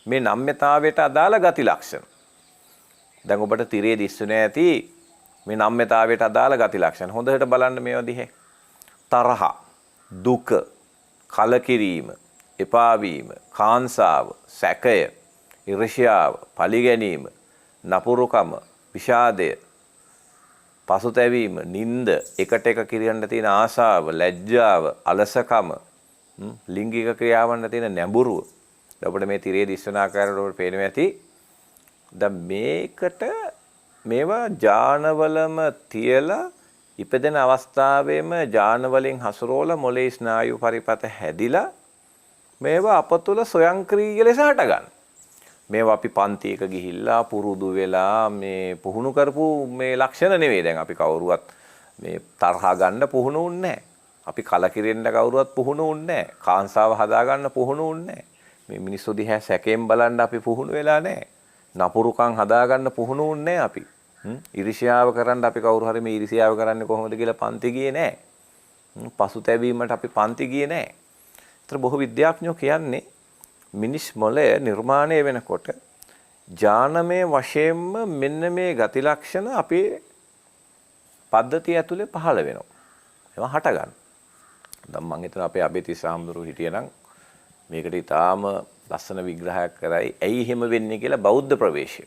මේ නම්‍යතාවයට අදාළ ගති ලක්ෂණ. දැන් ඔබට තිරේ දිස්සුනේ ඇති මේ නම්‍යතාවයට අදාළ ගති ලක්ෂණ. හොඳට බලන්න මේවා දිහේ. තරහ, දුක, කලකිරීම, එපා වීම, කාංසාව, සැකය, ඊර්ෂ්‍යාව, පලිගැනීම, නපුරුකම, විෂාදය, පසුතැවීම, නිନ୍ଦ, එකට එක කිරියන්න තියෙන ආශාව, ලැජ්ජාව, අලසකම, ලිංගික ක්‍රියාවන්ට තියෙන නැඹුරුව. ඔබට මේ තිරේ දිස්වන ආකාරයට ඔබට පේනවා ඇති. දැන් මේකට මේවා ඥානවලම තියලා ඉපදෙන අවස්ථාවේම ඥාන වලින් හසුරවලා මොලේ ස්නායු පරිපත හැදිලා මේවා අප තුළ ස්වයංක්‍රීය ලෙස හටගන්න. මේවා අපි පන්තියක ගිහිල්ලා පුරුදු වෙලා මේ පුහුණු කරපු මේ ලක්ෂණ නෙවෙයි. දැන් අපි කවුරුවත් මේ තරහ ගන්න පුහුණු වුන්නේ නැහැ. අපි කලකිරෙන්න කවුරුවත් පුහුණු වුන්නේ නැහැ. කාංසාව හදාගන්න පුහුණු වුන්නේ නැහැ. මේ මිනිස්සු දිහා සැකයෙන් බලන්න අපි පුහුණු වෙලා නැහැ. නපුරුකම් හදාගන්න පුහුණු වුන්නේ අපි. ඊර්ෂ්‍යාව කරන්න අපි කවුරු හරි මේ ඊර්ෂ්‍යාව කරන්නේ කොහොමද කියලා පන්ති ගියේ නැහැ. පසුතැවීමට අපි පන්ති ගියේ නැහැ. ඒතර බොහෝ විද්‍යාඥයෝ කියන්නේ මිනිස් මොළය නිර්මාණය වෙනකොට ඥානමය වශයෙන්ම මෙන්න මේ ගති ලක්ෂණ අපේ පද්ධතිය ඇතුලේ පහළ වෙනවා. ඒවා හට ගන්න. දැන් මම හිතනවා අපේ අබේතිස් හාමුදුරුවෝ හිටියනම් මේකට ඊටාම ලස්සන විග්‍රහයක් කරයි. ඇයි එහෙම වෙන්නේ කියලා බෞද්ධ ප්‍රවේශය.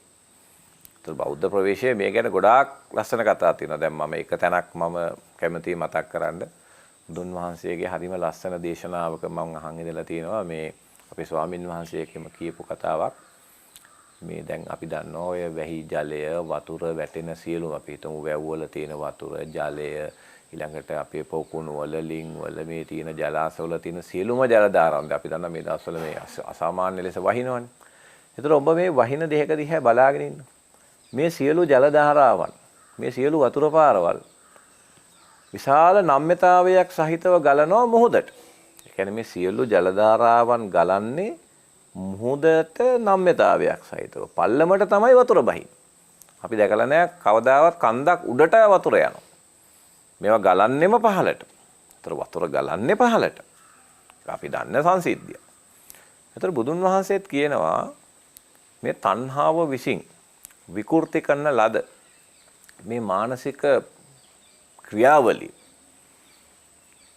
ඒතර බෞද්ධ ප්‍රවේශය මේ ගැන ගොඩාක් ලස්සන කතා තියෙනවා. දැන් මම එක තැනක් මම කැමතියි මතක් කරන්න. බුදුන් වහන්සේගේ හරිම ලස්සන දේශනාවක මම අහන් ඉඳලා තියෙනවා මේ අපේ ස්වාමින් වහන්සේකම කියපු කතාවක්. මේ දැන් අපි දන්නවා ඔය වැහි ජලය වතුර වැටෙන සියලුම අපි හිතමු වැව් වල තියෙන වතුර ජලය ඊළඟට අපේ පොකුණු වල ලිං වල මේ තියෙන ජලාශ වල තියෙන සියලුම ජල ධාරාවන් අපි දන්නවා මේ දවස්වල මේ අසාමාන්‍ය ලෙස වහිනවනේ. ඒතර ඔබ මේ වහින දෙයක දිහා බලාගෙන ඉන්න. මේ සියලු ජල ධාරාවන් මේ සියලු වතුර පාරවල් විශාල නම්‍යතාවයක් සහිතව ගලනවා මොහොතට. ඒ කියන්නේ මේ සියලු ජල ධාරාවන් ගලන්නේ මුහුදට නම්‍යතාවයක් සහිතව. පල්ලමට තමයි වතුර බහින්නේ. අපි දැකලා නැහැ කවදාවත් කන්දක් උඩට වතුර යනවා. මේවා ගලන්නෙම පහළට. ඒතර වතුර ගලන්නේ පහළට. අපි දන්න සංසිද්ධිය. ඒතර බුදුන් වහන්සේත් කියනවා මේ තණ්හාව විසින් විකෘති කරන ලද මේ මානසික ක්‍රියාවලිය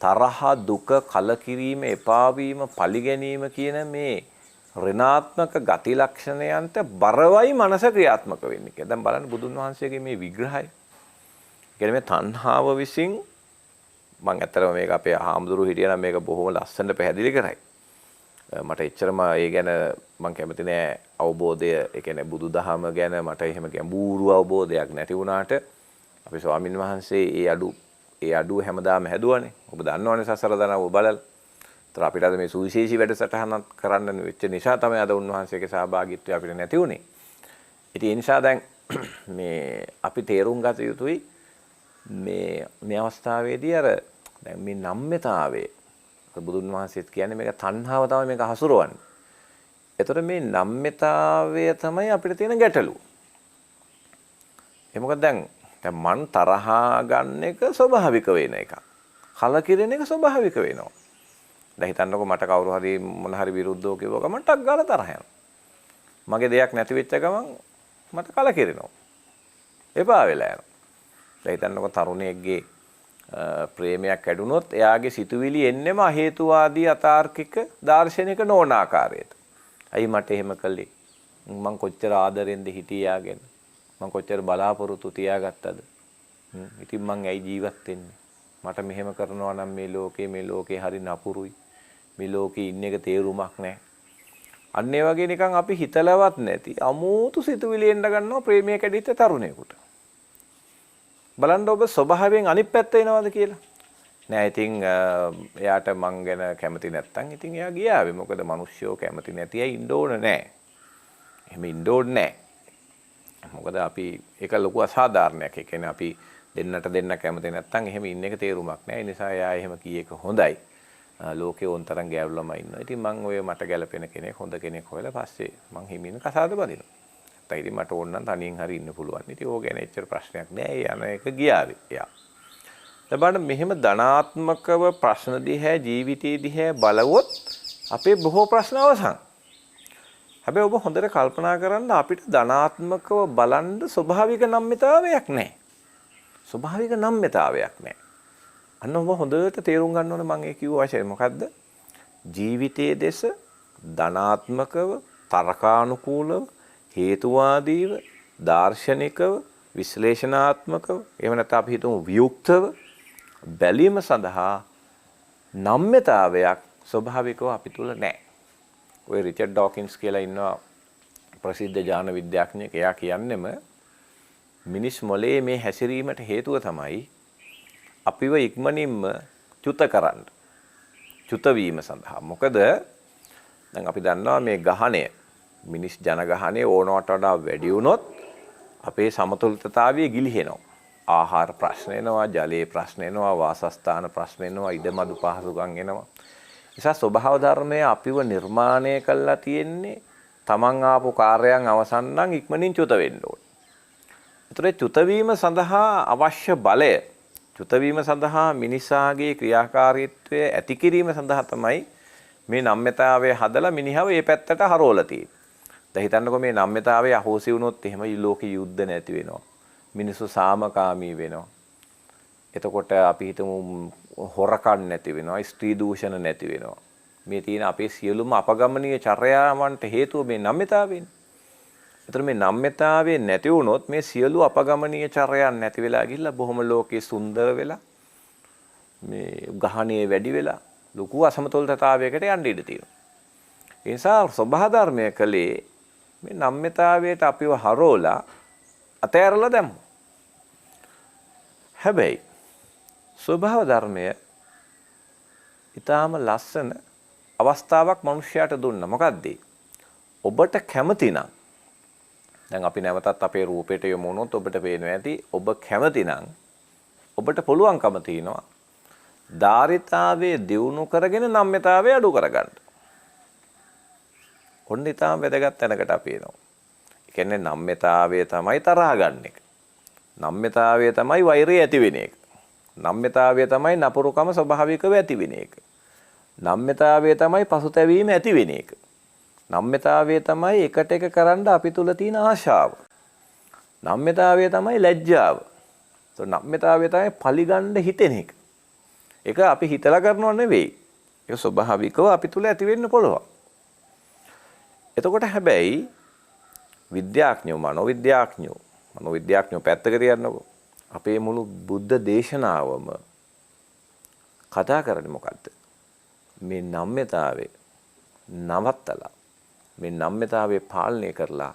තරහ දුක කලකිරීම එපා වීම පරිගැනීම කියන මේ ඍණාත්මක ගති ලක්ෂණයන්ට බරවයි මනස ක්‍රියාත්මක වෙන්නේ කියලා. දැන් බලන්න බුදුන් වහන්සේගේ මේ විග්‍රහය. කියන්නේ මේ තණ්හාව විසින් මම ඇත්තටම මේක අපේ හාමුදුරුවෝ හිටියනම් මේක බොහොම ලස්සනට පැහැදිලි කරයි. මට එච්චරම ඒ ගැන මම කැමති නෑ අවබෝධය, ඒ කියන්නේ බුදුදහම ගැන මට එහෙම ගැඹුරු අවබෝධයක් නැති වුණාට අපේ ස්වාමින් වහන්සේ ඒ අඩුව හැමදාම හැදුවානේ. ඔබ දන්නවනේ සසර දනව බලලා. ඒතර අපිට අද මේ සුවිශේෂී වැඩසටහනක් කරන්න වෙච්ච නිසා තමයි අද උන්වහන්සේගේ සහභාගීත්වය අපිට නැති වුනේ. ඉතින් ඒ නිසා දැන් මේ අපි තේරුම් ගත යුතුයි මේ අවස්ථාවේදී අර දැන් මේ නම්‍යතාවයේ බුදුන් වහන්සේත් කියන්නේ මේක තණ්හාව තමයි මේක හසුරවන්නේ. ඒතර මේ නම්‍යතාවය තමයි අපිට තියෙන ගැටලුව. ඒ මොකද දැන් මන් තරහා ගන්න එක ස්වභාවික වෙන එකක්. කලකිරෙන එක ස්වභාවික වෙනවා. දැන් හිතන්නකෝ මට කවුරු හරි මොන හරි විරුද්ධව කිව්ව ගමන් ටක් ගාලා තරහ යනවා. මගේ දෙයක් නැති වෙච්ච ගමන් මට කලකිරෙනවා. එපා වෙලා යනවා. දැන් හිතන්නකෝ තරුණයෙක්ගේ ප්‍රේමයක් ඇඩුනොත් එයාගේ සිතුවිලි එන්නෙම හේතුවාදී අතාර්කික දාර්ශනික නොවන ආකාරයට. අයි මට එහෙම කළේ. මං කොච්චර ආදරෙන්ද හිටියාගෙන. මං කොච්චර බලාපොරොත්තු තියාගත්තද. ඉතින් මං ඇයි ජීවත් වෙන්නේ? මට මෙහෙම කරනවා නම් මේ ලෝකේ හරි නපුරුයි. මේ ලෝකේ ඉන්න එක තේරුමක් නැහැ. අන්න ඒ වගේ නිකන් අපි හිතලවත් නැති අමෝතු සිතුවිලි එන්න ගන්නවා ප්‍රේමයේ කැඩිච්ච තරුණයෙකුට. බලන්න ඔබ ස්වභාවයෙන් අනිත් පැත්ත එනවද කියලා. නෑ ඉතින් එයාට මං ගැන කැමති නැත්තම් ඉතින් එයා ගියාවේ. මොකද මිනිස්සුયો කැමති නැති අය ඉන්න ඕන නෑ. එහෙම ඉන්න ඕන නෑ. මොකද අපි ඒක ලොකු අසාධාරණයක්. ඒ කියන්නේ අපි දෙන්න කැමති නැත්තම් එහෙම ඉන්න එක තේරුමක් නෑ. ඒ නිසා එයා එහෙම කී එක හොඳයි. ලෝකේ ඕනතරම් ගෑවු ළමයි ඉන්නවා. ඉතින් මං ඔය මට ගැලපෙන කෙනෙක් හොඳ කෙනෙක් හොයලා පස්සේ මං හිමින් කසාද බඳිනවා. ඉතින් මට ඕන නම් තනියෙන් හරි ඉන්න පුළුවන්. ඉතින් ඕක ගැන එච්චර ප්‍රශ්නයක් නෑ. ඒ යන එක ගියාවේ. එයා. දැන් මෙහෙම ධනාත්මකව ප්‍රශ්න දිහා ජීවිතයේ දිහා බලවොත් අපේ බොහෝ ප්‍රශ්න අවසන්. හැබැයි ඔබ හොඳට කල්පනා කරන්න අපිට ධනාත්මකව බලන්න ස්වභාවික නම්‍යතාවයක් නෑ. ස්වභාවික නම්‍යතාවයක් නෑ. අන්න ඔබ හොඳට තේරුම් ගන්න ඕනේ මම ඒ කිව්ව වචනේ මොකද්ද? ජීවිතයේ දෙස ධනාත්මකව, තර්කානුකූලව, හේතුවාදීව, දාර්ශනිකව, විශ්ලේෂණාත්මකව, එහෙම නැත්නම් අපි හිතමු වියුක්තව බැලීම සඳහා නම්‍යතාවයක් ස්වභාවිකව අපි තුල නැහැ. ඔය රිචඩ් ඩොකින්ස් කියලා ඉන්නවා ප්‍රසිද්ධ ජාන විද්‍යාඥයෙක්. එයා කියන්නේම මිනිස් මොලේ මේ හැසිරීමට හේතුව තමයි අපිව ඉක්මනින්ම චුත කරන්න. චුත වීම සඳහා. මොකද දැන් අපි දන්නවා මේ ගහණය මිනිස් ජනගහණය ඕනවට වඩා වැඩි වුණොත් අපේ සමතුලිතතාවය ගිලිහෙනවා. ආහාර ප්‍රශ්න එනවා, ජලයේ ප්‍රශ්න එනවා, වාසස්ථාන ප්‍රශ්න එනවා, ඉඩමඩු පහසුකම් එනවා. නිසා ස්වභාව ධර්මය අපිව නිර්මාණය කළා තියෙන්නේ තමන් ආපු කාර්යයන් අවසන් නම් ඉක්මනින් චුත වෙන්න ඕනේ. ඒතරේ චුත වීම සඳහා අවශ්‍ය බලය, චුත වීම සඳහා මිනිසාගේ ක්‍රියාකාරීත්වය ඇති කිරීම සඳහා තමයි මේ නම්‍යතාවය හදලා මිනිහව මේ පැත්තට හරවලා තියෙන්නේ. දැන් හිතන්නකෝ මේ නම්‍යතාවය අහෝසි වුණොත් එහෙම ලෝකේ යුද්ධ නැති වෙනවා. මිනිස්සු සාමකාමී වෙනවා. එතකොට අපි හිතමු හොරකම් නැති වෙනවා, ස්ත්‍රී දූෂණ නැති වෙනවා. මේ තියෙන අපේ සියලුම අපගමනීය චර්යාවන්ට හේතුව මේ නම්‍යතාවයනේ. ඒතර මේ නම්‍යතාවය නැති වුණොත් මේ සියලු අපගමනීය චර්යයන් නැති වෙලා ගිහිල්ලා බොහොම ලෝකේ සුන්දර වෙලා මේ ගහණයේ වැඩි වෙලා ලොකු අසමතුලිතතාවයකට යන්න ඉඩ තියෙනවා. ඒ නිසා ස්වභාව ධර්මය කලේ මේ නම්‍යතාවයට අපිව හරවලා අතෑරලා දැම්මු. හැබැයි ස්වභාව ධර්මය ඊටාම ලස්සන අවස්ථාවක් මිනිස්යාට දුන්නා. මොකද්ද? ඔබට කැමති නම් දැන් අපි නැවතත් අපේ රූපයට යමු වුණොත් ඔබට පේනවා ඇති ඔබ කැමති නම් ඔබට පුළුවන්කම තියෙනවා ධාරිතාවයේ දියුණු කරගෙන නම්‍යතාවය අඩු කරගන්න. ඔන්න ඊටාම වැදගත් තැනකට අපි එනවා. ඒ කියන්නේ නම්‍යතාවය තමයි තරහ ගන්න එක. නම්‍යතාවය තමයි වෛරය ඇති වෙන එක. නම්‍යතාවය තමයි නපුරුකම ස්වභාවිකව ඇති වෙන එක. නම්‍යතාවය තමයි පසුතැවීම ඇති වෙන එක. නම්‍යතාවය තමයි එකට එක කරන්න අපි තුල තියෙන ආශාව. නම්‍යතාවය තමයි ලැජ්ජාව. නම්‍යතාවය තමයි පලිගන්න හිතෙන එක. ඒක අපි හිතලා කරනව නෙවෙයි. ඒක ස්වභාවිකව අපි තුල ඇති වෙන්න පුළුවන්. එතකොට හැබැයි විද්‍යාඥයෝ මනෝවිද්‍යාඥයෝ පැත්තක තියන්නකෝ. අපේ මුළු බුද්ධ දේශනාවම කතා කරන්නේ මොකද්ද? මේ නම්‍යතාවේ නවත්තලා මේ නම්‍යතාවේ පාලනය කරලා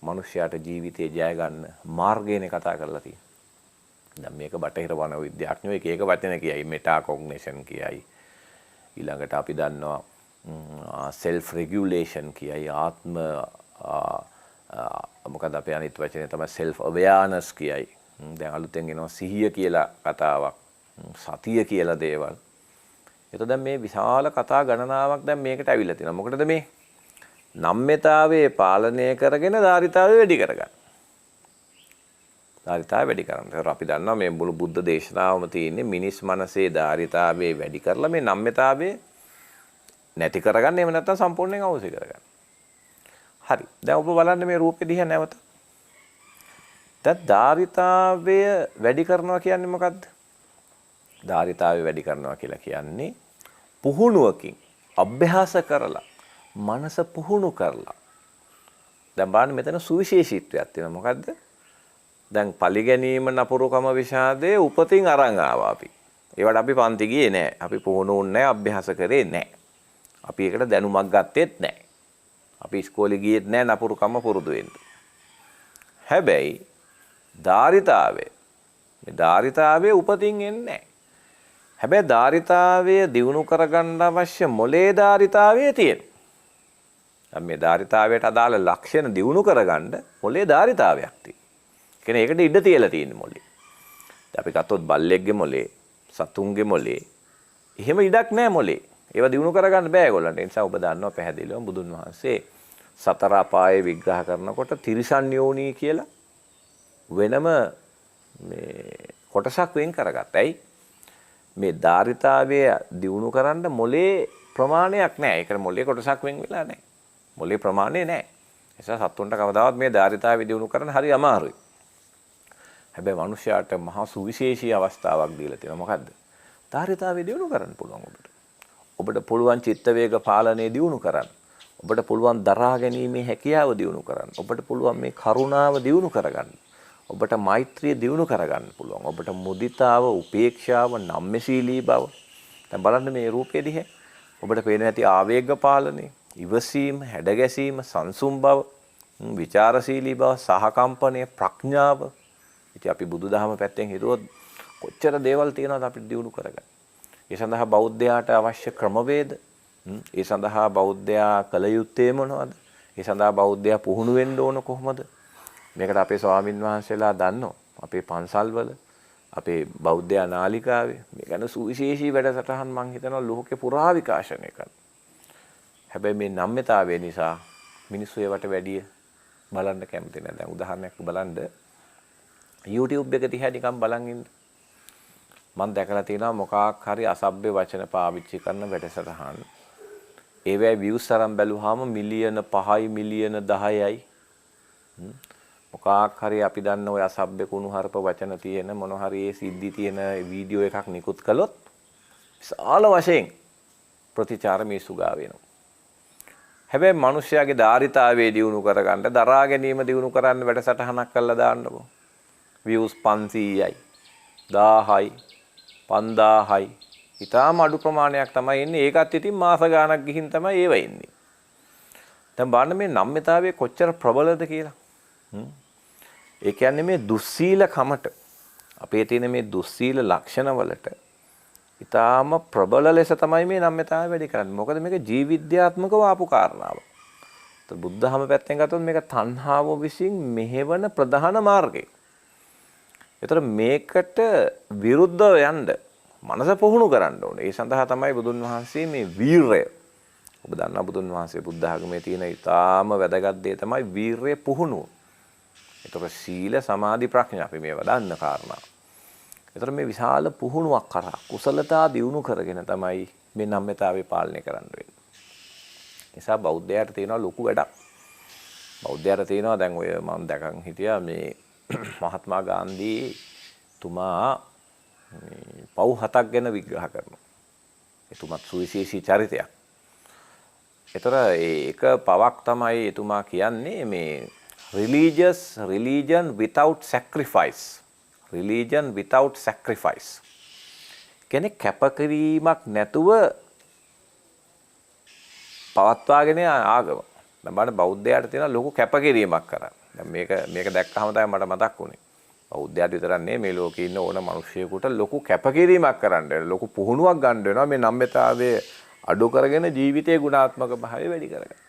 මිනිස්යාට ජීවිතේ ජය ගන්න මාර්ගයනේ කතා කරලා තියෙන්නේ. දැන් මේක බටහිර මනෝවිද්‍යාඥයෝ එක එක වචන කියයි මෙටා කොග්නිෂන් කියයි. ඊළඟට අපි දන්නවා self regulation කියයි ආත්ම මොකද අපේ අනිත් වචනේ තමයි self awareness කියයි. දැන් අලුතෙන් එනවා සිහිය කියලා කතාවක්, සතිය කියලා දේවල්. එතකොට දැන් මේ විශාල කතා ගණනාවක් දැන් මේකට ඇවිල්ලා තිනවා. මොකටද මේ? නම්‍යතාවයේ පාලනය කරගෙන ධාරිතාවය වැඩි කරගන්න. ධාරිතාවය වැඩි කරන්න. ඒතර අපි දන්නවා මේ මුළු බුද්ධ දේශනාවම තියෙන්නේ මිනිස් මනසේ ධාරිතාවය වැඩි කරලා මේ නම්‍යතාවය නැති කරගන්න. එහෙම නැත්නම් සම්පූර්ණයෙන් අවශ්‍ය කරගන්න. හරි. දැන් ඔබ බලන්න මේ රූපෙ දිහා නැවත. දැන් ධාරිතාවය වැඩි කරනවා කියන්නේ මොකද්ද? ධාරිතාවය වැඩි කරනවා කියලා කියන්නේ පුහුණුවකින් අභ්‍යාස කරලා මනස පුහුණු කරලා. දැන් බලන්න මෙතන සුවිශේෂීත්වයක් තියෙනවා. මොකද්ද? දැන් පරිගැනීම නපුරුකම විෂාදයේ උපතින් අරන් ආවා අපි. ඒවට අපි පන්ති ගියේ නැහැ. අපි පුහුණු වුණේ නැහැ, අභ්‍යාස කරේ නැහැ. අපි ඒකට දැනුමක් ගත්තෙත් නැහැ. අපි ඉස්කෝලේ ගියෙත් නැහැ නපුරුකම පුරුදු වෙන්න. හැබැයි ධාරිතාවයේ උපතින් එන්නේ නැහැ. හැබැයි ධාරිතාවය දිනු කරගන්න අවශ්‍ය මොලේ ධාරිතාවයේ තියෙනවා. මේ ධාරිතාවයට අදාළ ලක්ෂණ දිනු කරගන්න මොලේ ධාරිතාවයක් තියෙනවා. කියන්නේ ඒකට ඉඩ තියලා තියෙන මොලේ. දැන් අපි ගත්තොත් බල්ලෙක්ගේ මොලේ, සතුන්ගේ මොලේ එහෙම ඉඩක් නැහැ මොලේ. ඒවා දිනු කරගන්න බෑ ඒගොල්ලන්ට. ඒ නිසා ඔබ දන්නවා පැහැදිලිවම බුදුන් වහන්සේ සතර අපායේ විග්‍රහ කරනකොට තිරිසන් යෝනි කියලා වෙනම මේ කොටසක් වෙන් කරගත්තා. ඇයි? මේ ධාරිතාවය දිනු කරන්න මොලේ ප්‍රමාණයක් නැහැ. ඒකට මොලේ කොටසක් වෙන් වෙලා නැහැ. මොලේ ප්‍රමාණය නැහැ. ඒ නිසා සත්තුන්ට කවදාවත් මේ ධාරිතාවය දිනු කරන්න හරි අමාරුයි. හැබැයි මිනිස්යාට මහා සුවිශේෂී අවස්ථාවක් දීලා තියෙනවා. මොකද්ද? ධාරිතාවය දිනු කරන්න පුළුවන් ඔබට. ඔබට පුළුවන් චිත්ත වේග පාලනය දිනු කරන්න. ඔබට පුළුවන් දරා ගැනීමේ හැකියාව දිනු කරන්න. ඔබට පුළුවන් මේ කරුණාව දිනු කරගන්න. ඔබට මෛත්‍රිය දිනු කරගන්න පුළුවන්. ඔබට මුදිතාව, උපේක්ෂාව, නම්‍යශීලී බව. දැන් බලන්න මේ රූපය දිහා. ඔබට පේන ඇති ආවේග පාලනය, ඉවසීම, හැඩගැසීම, සංසුම් බව, විචාරශීලී බව, සහකම්පනය, ප්‍රඥාව. ඉතින් අපි බුදුදහම පැත්තෙන් හිතුවොත් කොච්චර දේවල් තියෙනවද අපිට දිනු කරගන්න. ඒ සඳහා බෞද්ධයාට අවශ්‍ය ක්‍රමවේද, ඒ සඳහා බෞද්ධයා කළ යුත්තේ මොනවද? ඒ සඳහා බෞද්ධයා පුහුණු වෙන්න ඕන කොහොමද? මේකට අපේ ස්වාමින් වහන්සේලා දන්නවා. අපේ පන්සල්වල, අපේ බෞද්ධ නාලිකාවේ මේ ගැන සුවිශේෂී වැඩසටහන් මම හිතනවා ලෝකේ පුරා විකාශනය කරනවා. හැබැයි මේ නම්‍යතාවය නිසා මිනිස්සු ඒවට වැඩිය බලන්න කැමති නැහැ. දැන් උදාහරණයක් බලන්න YouTube එක දිහා නිකන් බලන් ඉන්න. මම දැකලා තියෙනවා මොකක් හරි අසභ්‍ය වචන පාවිච්චි කරන වැඩසටහන්. ඒවැයි views තරම් බැලුවාම මිලියන 5යි මිලියන 10යි. මොකක් හරි අපි දන්න ඔය අසභ්‍ය කුණුහරුප වචන තියෙන මොන හරි ඒ සිද්ධි තියෙන වීඩියෝ එකක් නිකුත් කළොත් විශාල වශයෙන් ප්‍රතිචාර මිනිස්සු ගාව වෙනවා. හැබැයි මිනිස්යාගේ ධාරිතාවය දිනු කරගන්න, දරා ගැනීම දිනු කරන්න වැඩසටහනක් කරලා දාන්නකො. views 500යි 1000යි 5000යි ඊටාම අඩු ප්‍රමාණයක් තමයි එන්නේ. ඒකත් ඉතින් මාස ගාණක් ගිහින් තමයි ඒව එන්නේ. දැන් බලන්න මේ නම්‍යතාවයේ කොච්චර ප්‍රබලද කියලා. ඒ කියන්නේ මේ දුස්සීල කමට අපේ තියෙන මේ දුස්සීල ලක්ෂණ වලට ඊටාම ප්‍රබල ලෙස තමයි මේ නම්‍යතාවය වැඩි කරන්නේ. මොකද මේක ජීවිද්‍යාත්මකව ආපු කාරණාවක්. તો බුද්ධහම පැත්තෙන් ගත්තොත් මේක තණ්හාව විසින් මෙහෙවන ප්‍රධාන මාර්ගය. ඒතර මේකට විරුද්ධව යන්න මනස පුහුණු කරන්න ඕනේ. ඒ සඳහා තමයි බුදුන් වහන්සේ මේ වීරය, ඔබ දන්නා බුදුන් වහන්සේ බුද්ධ ආගමේ තියෙන ඊටාම වැදගත් දේ තමයි වීරය පුහුණුව. ඒතර සීල සමාධි ප්‍රඥා අපි මේවා දන්න කාරණා. ඒතර මේ විශාල පුහුණුවක් කරා කුසලතා දියුණු කරගෙන තමයි මේ නම්‍යතාවේ පාලනය කරන්න වෙන්නේ. නිසා බෞද්ධයාට තියෙනවා ලොකු වැඩක්. බෞද්ධයාට තියෙනවා දැන් ඔය මම දැකන් හිටියා මේ මහත්මා ගාන්ධී තුමා පව් 7ක් ගැන විග්‍රහ කරනවා. එතුමත් සුවිශේෂී චරිතයක්. ඒතර ඒක පවක් තමයි එතුමා කියන්නේ මේ religion without sacrifice. Religion without sacrifice. කෙනෙක් කැපකිරීමක් නැතුව පවත්වාගෙන ආගම. දැන් බලන්න බෞද්ධයාට තියෙන ලොකු කැපකිරීමක් කරා. දැන් මේක දැක්කහම තමයි මට මතක් වුනේ. බෞද්ධයාට විතරක් නෙමෙයි මේ ලෝකේ ඉන්න ඕන මිනිස්සුයෙකුට ලොකු කැපකිරීමක් කරන්න වෙනවා. ලොකු පුහුණුවක් ගන්න වෙනවා මේ නම්‍යතාවයේ අඩු කරගෙන ජීවිතයේ ගුණාත්මක භාවය වැඩි කරගන්න.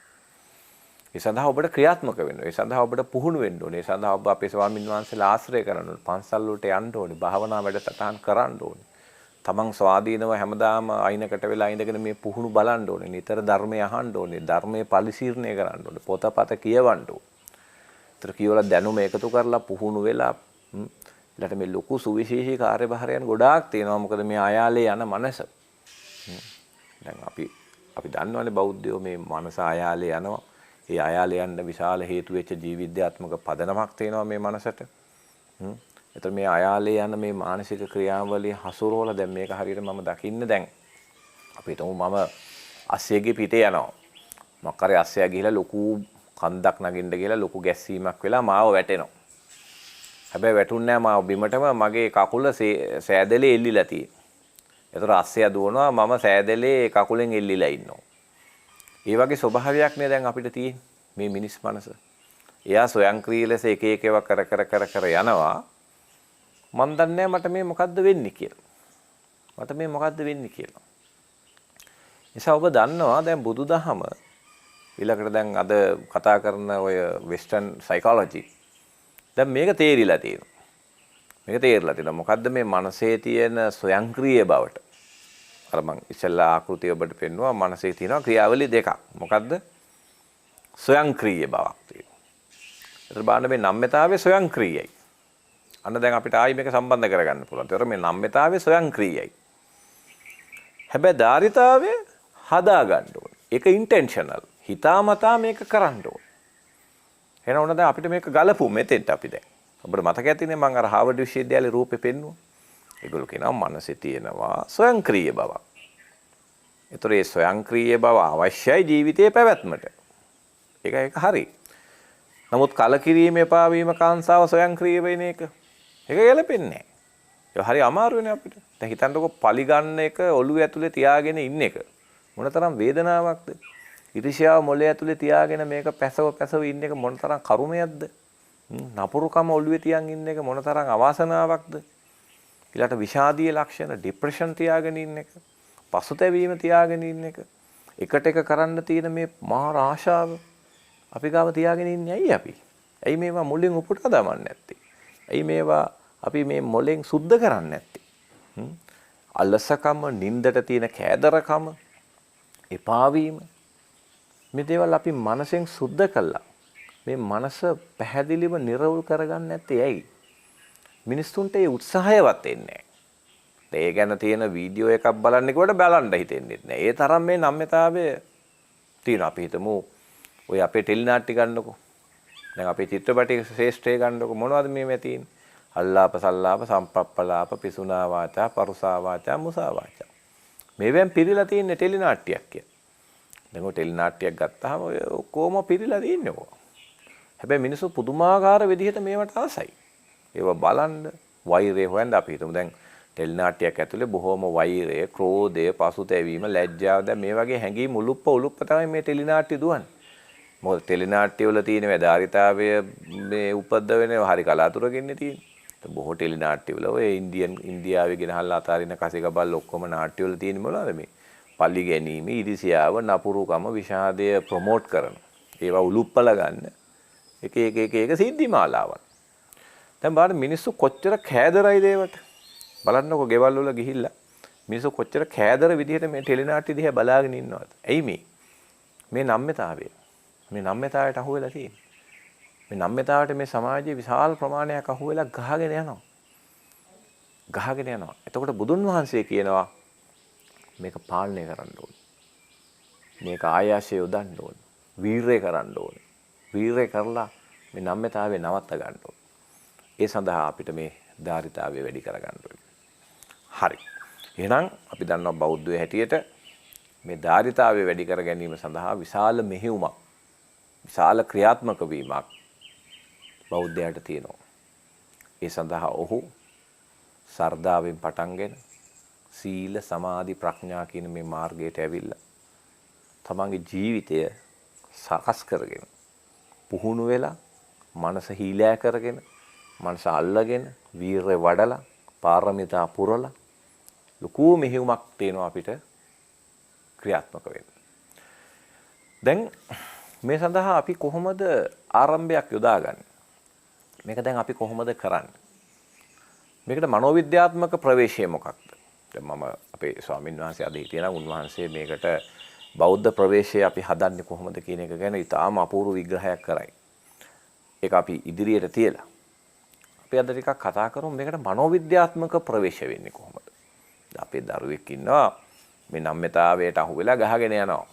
ඒ සඳහා ඔබට ක්‍රියාත්මක වෙන්න ඕනේ. ඒ සඳහා ඔබට පුහුණු වෙන්න ඕනේ. ඒ සඳහා ඔබ අපේ ස්වාමීන් වහන්සේලා ආශ්‍රය කරන්න ඕනේ. පන්සල් වලට යන්න ඕනේ. භාවනා වැඩසටහන් කරන්න ඕනේ. තමන් ස්වාධීනව හැමදාම අයිනකට වෙලා ඉඳගෙන මේ පුහුණු බලන්න ඕනේ. නිතර ධර්මය අහන්න ඕනේ. ධර්මයේ පරිශීලනය කරන්න ඕනේ. පොතපත කියවන්න ඕනේ. ඒතර කියවලා දැනුම එකතු කරලා පුහුණු වෙලා ඊළඟට මේ ලොකු සුවිශේෂී කාර්යභාරයන් ගොඩාක් තියෙනවා. මොකද මේ ආයාලේ යන මනස. දැන් අපි දන්නවනේ බෞද්ධයෝ මේ මනස ආයාලේ යනවා. ඒ ආයාලේ යන්න විශාල හේතු වෙච්ච ජීවිද්‍යාත්මක පදනමක් තියෙනවා මේ මනසට. එතකොට මේ ආයාලේ යන මේ මානසික ක්‍රියාවලිය හසුරවලා දැන් මේක හරියට මම දකින්න දැන් අපි හිතමු මම අස්සයේගේ පිටේ යනවා. මොකක් හරි අස්සයා ගිහිලා ලොකු කන්දක් නගින්න කියලා ලොකු ගැස්සීමක් වෙලා මාව වැටෙනවා. හැබැයි වැටුන්නේ නැහැ මාව බිමටම මගේ කකුල සෑදලේ එල්ලිලා තියෙන්නේ. ඒතර අස්සයා දුවනවා මම සෑදලේ කකුලෙන් එල්ලිලා ඉන්නවා. ඒ වගේ ස්වභාවයක් නේ දැන් අපිට තියෙන්නේ මේ මිනිස් මනස. එයා ස්වයංක්‍රීය ලෙස එක එක ඒවා කර යනවා. මන් දන්නේ මට මේ මොකද්ද වෙන්නේ කියලා. මට මේ මොකද්ද වෙන්නේ කියලා. නිසා ඔබ දන්නවා දැන් බුදුදහම ඊළඟට දැන් අද කතා කරන ඔය වෙස්ටර්න් සයිකොලොජි දැන් මේක තේරිලා තියෙනවා. මේක තේරිලා තියෙනවා. මොකද්ද මේ මනසේ තියෙන ස්වයංක්‍රීය බවට. අර මං ඉස්සෙල්ලා ආකෘතිය ඔබට පෙන්නුවා මනසේ තියෙනවා ක්‍රියාවලිය දෙකක්. මොකද්ද? ස්වයංක්‍රීය බවක් තියෙනවා. ඒතර බලන්න මේ නම්‍යතාවයේ ස්වයංක්‍රීයයි. අන්න දැන් අපිට ආයි මේක සම්බන්ධ කරගන්න පුළුවන්. ඒතර මේ නම්‍යතාවයේ ස්වයංක්‍රීයයි. හැබැයි ධාරිතාවය හදා ගන්න ඕනේ. ඒක ඉන්ටෙන්ෂනල්. හිතාමතා මේක කරන්න ඕනේ. එහෙනම් ඕන දැන් අපිට මේක ගලපු මෙතෙන්ට අපි දැන්. ඔබට මතක ඇතිනේ මම අර හාවර්ඩ් විශ්වවිද්‍යාලේ රූපේ පෙන්නුවා. ඒගොල්ලෝ කියනවා මනසේ තියෙනවා ස්වයංක්‍රීය බවක්. ඒතර ඒ ස්වයංක්‍රීය බව අවශ්‍යයි ජීවිතයේ පැවැත්මට. ඒක හරි. නමුත් කලකිරීම එපා වීම කාංසාව ස්වයංක්‍රීය වෙන එක. ඒක ගැලපෙන්නේ නැහැ. ඒක හරි අමාරුනේ අපිට. දැන් හිතන්නකො පලි ගන්න එක ඔළුව ඇතුලේ තියාගෙන ඉන්න එක. මොනතරම් වේදනාවක්ද? ඉරිෂාව මොළය ඇතුලේ තියාගෙන මේක පැසව ඉන්න එක මොනතරම් කරුමයක්ද? නපුරුකම ඔළුවේ තියන් ඉන්න එක මොනතරම් අවාසනාවක්ද? ඊළාට විෂාදීය ලක්ෂණ ડિප්‍රෙෂන් තියාගෙන ඉන්න එක, පසුතැවීම තියාගෙන ඉන්න එක, එකට එක කරන්න තියෙන මේ මහා ආශාව අපි ගාව තියාගෙන ඉන්නේ ඇයි අපි? ඇයි මේවා මුලින් උපුටා දාමන්නේ නැත්තේ? ඇයි මේවා අපි මේ මොලෙන් සුද්ධ කරන්නේ නැත්තේ? අලසකම, නින්දට තියෙන කෑදරකම, එපා වීම මේ දේවල් අපි මනසෙන් සුද්ධ කළා. මේ මනස පැහැදිලිව නිර්වුල් කරගන්න නැත්තේ ඇයි? මිනිස්සුන්ට ඒ උත්සාහයවත් එන්නේ නැහැ. ඒ ගැන තියෙන වීඩියෝ එකක් බලන්න කිව්වට බලන්න හිතෙන්නේ නැහැ. ඒ තරම් මේ නම්‍යතාවය තියෙනවා. අපි හිතමු ඔය අපේ ටෙලිනාට්‍ය ගන්නකො. දැන් අපේ චිත්‍රපටි ශ්‍රේෂ්ඨය ගන්නකො මොනවද මේ තියෙන්නේ? අල්ලාප සල්ලාප සම්ප්‍රප්පලාප පිසුනා වාචා පරුසා වාචා මුසා වාචා. මේවෙන් පිරීලා තියෙන්නේ ටෙලිනාට්‍යයක් කියලා. දැන් ඔය ටෙලිනාට්‍යයක් ගත්තාම ඔය කොහොම පිරීලා තියෙන්නේ ඔය. හැබැයි මිනිස්සු පුදුමාකාර විදිහට මේවට ආසයි. ඒව බලන්න වෛරය හොයන්න අපි හිතමු දැන් ටෙලිනාට්‍යයක් ඇතුලේ බොහොම වෛරය, ක්‍රෝධය, පසුතැවීම, ලැජ්ජාව දැන් මේ වගේ හැඟීම් උලුප්ප තමයි මේ ටෙලිනාට්‍ය දුවන්නේ. මොකද ටෙලිනාට්‍ය වල තියෙන වැදාරිතාවය මේ උපද්දවෙන හරි කලාතුරකින් තියෙන්නේ. බොහෝ ටෙලිනාට්‍ය වල ඔය ඉන්දියාවේ ගෙනහල්ලා අතාරින කසිකබල් ඔක්කොම නාට්‍ය වල තියෙන්නේ මොනවද මේ? පල්ලි ගැනීම, ඉරිසියාව, නපුරුකම, විෂාදය ප්‍රොමෝට් කරන. ඒවා උලුප්පල ගන්න. එක සිද්ධි මාලාවක්. දැන් බලන්න මිනිස්සු කොච්චර කෑදරයිද ඒවට. බලන්නකො ගෙවල් වල ගිහිල්ලා මිනිස්සු කොච්චර කෑදර විදිහට මේ ටෙලිනාට්‍ය දිහා බලාගෙන ඉන්නවද? ඇයි මේ නම්‍යතාවය? මේ නම්‍යතාවයට අහු වෙලා තියෙන්නේ. මේ නම්‍යතාවට මේ සමාජයේ විශාල ප්‍රමාණයක් අහු වෙලා ගහගෙන යනවා. ගහගෙන යනවා. එතකොට බුදුන් වහන්සේ කියනවා මේක පාලනය කරන්න ඕනේ. මේක ආයාසය යොදන්න ඕනේ. වීරය කරන්න ඕනේ. වීරය කරලා මේ නම්‍යතාවය නවත්ත ගන්න ඕනේ. ඒ සඳහා අපිට මේ ධාරිතාවය වැඩි කර ගන්න ඕනේ. හරි. එහෙනම් අපි දන්නවා බෞද්ධය හැටියට මේ ධාරිතාවය වැඩි කර ගැනීම සඳහා විශාල මෙහෙයුමක්, විශාල ක්‍රියාත්මක වීමක් බෞද්ධයාට තියෙනවා. ඒ සඳහා ඔහු සර්දාවෙන් පටන්ගෙන සීල සමාධි ප්‍රඥා කියන මේ මාර්ගයට ඇවිල්ලා තමන්ගේ ජීවිතය සකස් කරගෙන පුහුණු වෙලා මනස හීලෑ කරගෙන මනස අල්ලගෙන වීරය වඩලා පාරමිතා පුරලා ලොකු මෙහෙයුමක් තියෙනවා අපිට ක්‍රියාත්මක වෙන්න. දැන් මේ සඳහා අපි කොහොමද ආරම්භයක් යොදාගන්නේ? මේක දැන් අපි කොහොමද කරන්නේ? මේකට මනෝවිද්‍යාත්මක ප්‍රවේශය මොකක්ද? දැන් මම අපේ ස්වාමින් වහන්සේ අද හිටියනම් උන්වහන්සේ මේකට බෞද්ධ ප්‍රවේශය අපි හදන්නේ කොහොමද කියන එක ගැන ඉතාම අපූර්ව විග්‍රහයක් කරයි. ඒක අපි ඉදිරියට තියලා අපි අද ටිකක් කතා කරමු මේකට මනෝවිද්‍යාත්මක ප්‍රවේශ වෙන්නේ කොහොමද? අපේ දරුවෙක් ඉන්නවා මේ නම්‍යතාවයට අහු වෙලා ගහගෙන යනවා.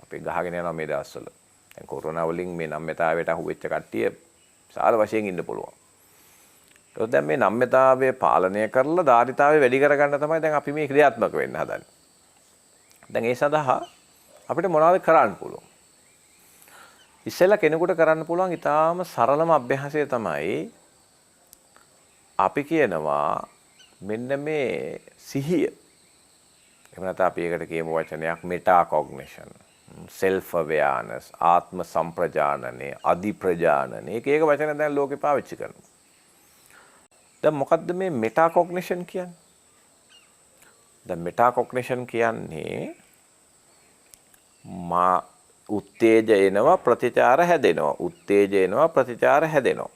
අපි ගහගෙන යනවා මේ දවස්වල. දැන් කොරෝනා වලින් මේ නම්‍යතාවයට අහු වෙච්ච කට්ටිය විශාල වශයෙන් ඉන්න පුළුවන්. ඒත් දැන් මේ නම්‍යතාවය පාලනය කරලා ධාරිතාවය වැඩි කරගන්න තමයි දැන් අපි මේ ක්‍රියාත්මක වෙන්න හදන්නේ. දැන් ඒ සඳහා අපිට මොනවද කරන්න පුළුවන්? ඉස්සෙල්ලා කෙනෙකුට කරන්න පුළුවන් ඊටාම සරලම අභ්‍යාසය තමයි අපි කියනවා මෙන්න මේ සිහිය. එහෙම නැත්නම් අපි ඒකට කියමු වචනයක් මෙටාකොග්නිෂන්, self awareness, ආත්ම සම්ප්‍රජානනය, අධි ප්‍රජානනය. ඒක වචන දැන් ලෝකේ පාවිච්චි කරනවා. දැන් මොකද්ද මේ මෙටාකොග්නිෂන් කියන්නේ? දැන් මෙටාකොග්නිෂන් කියන්නේ උත්තේජ එනවා ප්‍රතිචාර හැදෙනවා. උත්තේජ එනවා ප්‍රතිචාර හැදෙනවා.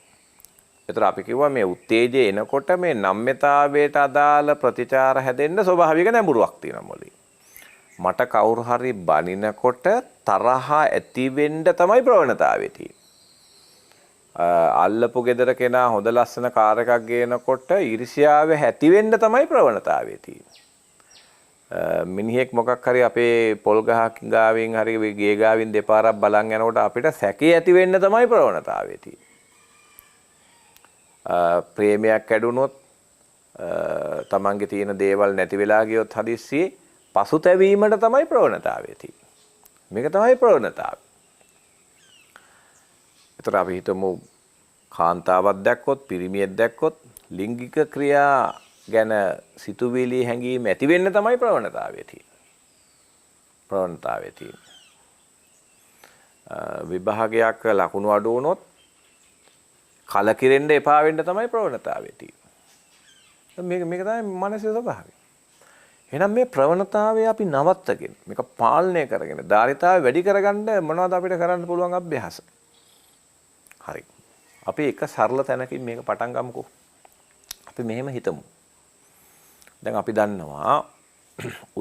ඒතර අපි කිව්වා මේ උත්තේජය එනකොට මේ නම්‍යතාවයට අදාළ ප්‍රතිචාර හැදෙන්න ස්වභාවික නැඹුරුවක් තියෙනවා මොලේ. මට කවුරු හරි බනිනකොට තරහ ඇති වෙන්න තමයි ප්‍රවණතාවය තියෙන්නේ. අල්ලපු ගෙදර කෙනා හොඳ ලස්සන කාර් එකක් ගේනකොට ඊර්ෂ්‍යාව ඇති වෙන්න තමයි ප්‍රවණතාවය තියෙන්නේ. මිනිහෙක් මොකක් හරි අපේ පොල් ගහක් ගාවින් හරි ගේ ගාවින් දෙපාරක් බලන් යනකොට අපිට සැකේ ඇති වෙන්න තමයි ප්‍රවණතාවය තියෙන්නේ. ප්‍රේමයක් ඇඩුනොත් තමන්ගේ තියෙන දේවල් නැති වෙලා ගියොත් හදිස්සියේ පසුතැවීමට තමයි ප්‍රවණතාවය තියෙන්නේ. මේක තමයි ප්‍රවණතාවය. ඒතර අපි හිතමු කාන්තාවක් දැක්කොත් පිරිමියෙක් දැක්කොත් ලිංගික ක්‍රියා ගැන සිතුවිලි හැඟීම් ඇති වෙන්න තමයි ප්‍රවණතාවය තියෙන්නේ. ප්‍රවණතාවය තියෙන්නේ. විභාගයක් ලකුණු අඩු වුණොත් කලකිරෙන්න එපා වෙන්න තමයි ප්‍රවණතාවය තියෙන්නේ. මේක තමයි මනසේ ස්වභාවය. එහෙනම් මේ ප්‍රවණතාවය අපි නවත්තගෙන මේක පාලනය කරගෙන ධාරිතාවය වැඩි කරගන්න මොනවද අපිට කරන්න පුළුවන් අභ්‍යාස? හරි. අපි එක සරල තැනකින් මේක පටන් ගමුකෝ. අපි මෙහෙම හිතමු. දැන් අපි දන්නවා